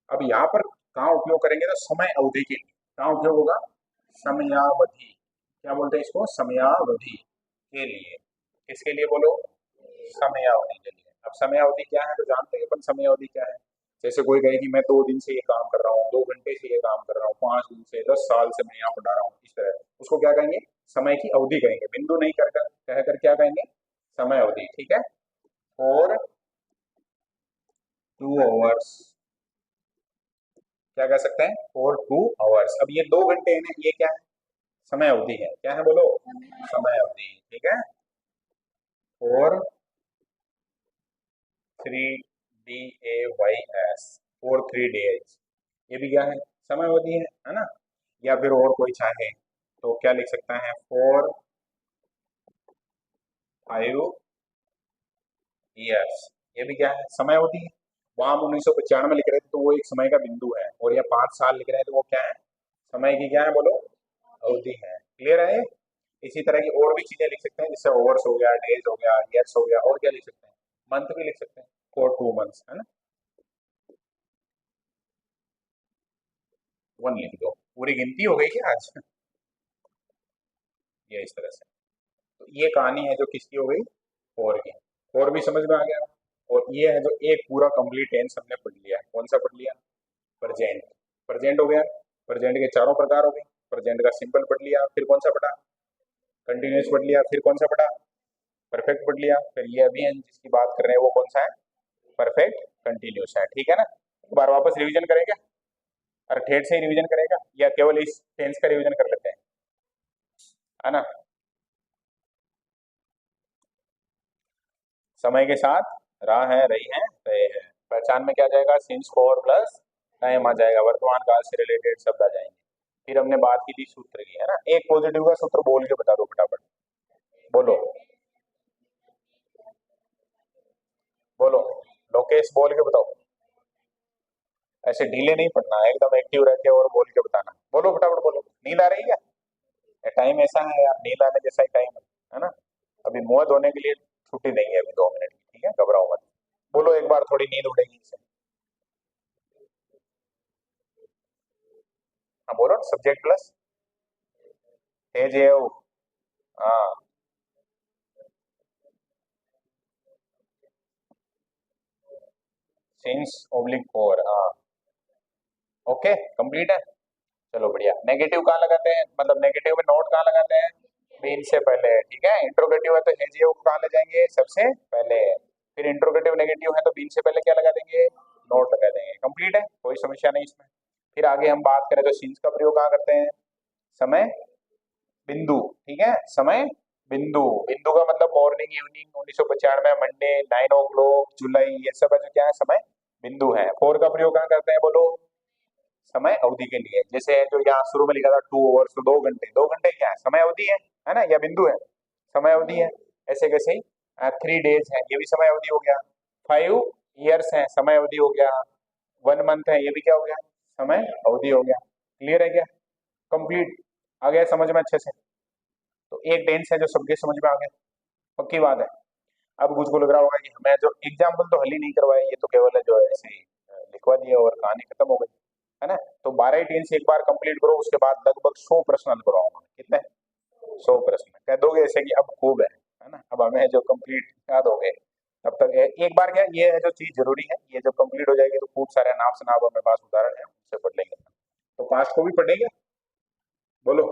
अब यहाँ पर कहाँ उपयोग करेंगे, तो समय अवधि के लिए कहाँ उपयोग होगा, समयावधि। क्या बोलते हैं इसको, समयावधि के लिए। किसके लिए बोलो, समयावधि के लिए। अब समयावधि क्या है तो जानते हैं अपन, समयावधि क्या है। जैसे कोई कहे कि मैं 2 दिन से ये काम कर रहा हूँ, 2 घंटे से ये काम कर रहा हूँ, 5 दिन से, 10 साल से मैं यहाँ पढ़ा रहा हूँ, इस तरह उसको क्या कहेंगे, समय की अवधि कहेंगे, बिंदु नहीं कर कहकर क्या कहेंगे, समय अवधि, ठीक है। और 2 hours, क्या कह सकते हैं, फॉर 2 hours। अब ये 2 घंटे है ना, ये क्या है, समय अवधि है, क्या है बोलो, समय अवधि, ठीक है। और 3 days, फॉर 3 days, ये भी क्या है, समय अवधि है ना। या फिर और कोई चाहे तो क्या लिख सकता है, फॉर 5 years, ये भी क्या है, समय अवधि है। वहां हम 1995 लिख रहे थे तो वो एक समय का बिंदु है, और या 5 साल लिख रहे हैं तो वो क्या है, समय की क्या है बोलो, अवधि है। क्लियर है। इसी तरह की और भी चीजें लिख सकते हैं, जैसे ओवर्स हो गया, डेज हो गया, ईयर्स हो गया, और क्या लिख सकते हैं, मंथ भी लिख सकते हैं, फॉर 2 months, है ना। 1 लिख दो, पूरी गिनती हो गई क्या आज। ये इस तरह से। तो ये कहानी है जो किसकी हो गई, फोर की। फोर भी समझ में आ गया। और ये है जो एक पूरा कंप्लीट टेंस हमने पढ़ लिया है। कौन सा पढ़ लिया, प्रेजेंट। प्रेजेंट हो गया, प्रेजेंट के चारों प्रकार हो गए। प्रेजेंट का सिंपल पढ़ लिया, फिर कौन सा पढ़ा, कंटिन्यूस पढ़ लिया, फिर कौन सा पढ़ा, परफेक्ट पढ़ लिया, फिर ये अभी हम जिसकी बात कर रहे हैं वो कौन सा है, परफेक्ट कंटिन्यूस है। ठीक है ना, एक बार वापस रिवीजन करेंगे, और ठेठ से ही रिवीजन करेगा या केवल इस टेंस का रिवीजन कर लेते हैं, है ना। समय के साथ रहा है, रही है, रहे हैं। पहचान में क्या आ जाएगा, सिंस फॉर प्लस टाइम आ जाएगा, वर्तमान काल से रिलेटेड शब्द आ जाएंगे। फिर हमने बात की थी सूत्र की, है ना। एक पॉजिटिव का सूत्र बोल के बता दो फटाफट, बोलो बोलो, लोकेश बोल के बताओ। ऐसे ढीले नहीं पढ़ना है, एकदम एक्टिव रह के और बोल के बताना। बोलो फटाफट बोलो, नींद आ रही है क्या, टाइम ऐसा है यार, नींद आने जैसा ही टाइम है ना। अभी मुंह धोने के लिए छुट्टी देंगे अभी 2 मिनट की, ठीक है, घबराओ मत। बोलो एक बार, थोड़ी नींद उड़ेगी इससे। हाँ बोलो, सब्जेक्ट प्लस है जे ओ। हाँ, सिंस ओब्लिक फोर, हाँ। ओके, कंप्लीट है। चलो बढ़िया। नेगेटिव कहाँ लगाते हैं, मतलब नेगेटिव में नोट कहाँ लगाते हैं, बीन से पहले। ठीक है, इंट्रोगेटिव है तो एजीओ को कहाँ ले जाएंगे, सबसे पहले। फिर इंट्रोगेटिव नेगेटिव है तो बीन से पहले क्या लगा देंगे, नोट लगा देंगे। कंप्लीट है, कोई समस्या नहीं इसमें। फिर आगे हम बात करें तो सिंस का प्रयोग कहाँ करते हैं, समय बिंदु। ठीक है, समय बिंदु। बिंदु का मतलब मॉर्निंग, इवनिंग, 1995, मंडे, 9 o'clock, जुलाई, ये सब है जो क्या है, समय बिंदु है। फोर का प्रयोग कहाँ करते हैं, बोलो, समय अवधि के लिए। जैसे जो यहाँ शुरू में लिखा था 2 hours, तो 2 घंटे, 2 घंटे क्या है, समय अवधि है ना, या बिंदु है, समय अवधि है। ऐसे कैसे ही 3 days है, ये भी समय अवधि हो गया। 5 years है, समय अवधि हो गया। 1 month है, ये भी क्या हो गया, समय अवधि हो गया। क्लियर है क्या, कंप्लीट, आ गया समझ में अच्छे से। तो एक टेंस है जो सबके समझ में आ गया, पक्की बात है। अब कुछ को लग रहा होगा कि हमें जो एग्जाम्पल तो हल ही नहीं करवाए, ये तो केवल है जो है ऐसे ही लिखवा दिया और कहानी खत्म हो गई, है ना। तो 12 टेंस एक बार कंप्लीट करो, उसके बाद लगभग 100 प्रश्न हल करवाऊंगा। कितने, 100 प्रश्न कह दोगे ऐसे कि अब खूब है ना, अब हमें जो कंप्लीट याद हो गए। तब तक एक बार क्या, ये है जो चीज जरूरी है, ये जब कंप्लीट हो जाएगी तो खूब सारे नाप शनाप हमारे पास उदाहरण है, उनसे पढ़ लेंगे। तो पास्ट को भी पढ़ेंगे, बोलो,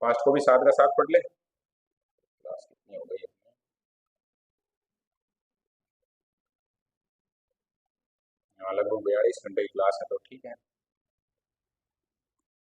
पास्ट को भी साथ का साथ पढ़ ले। क्लास कितनी हो गई, हाँ लगभग 42 घंटे की क्लास है, तो ठीक है।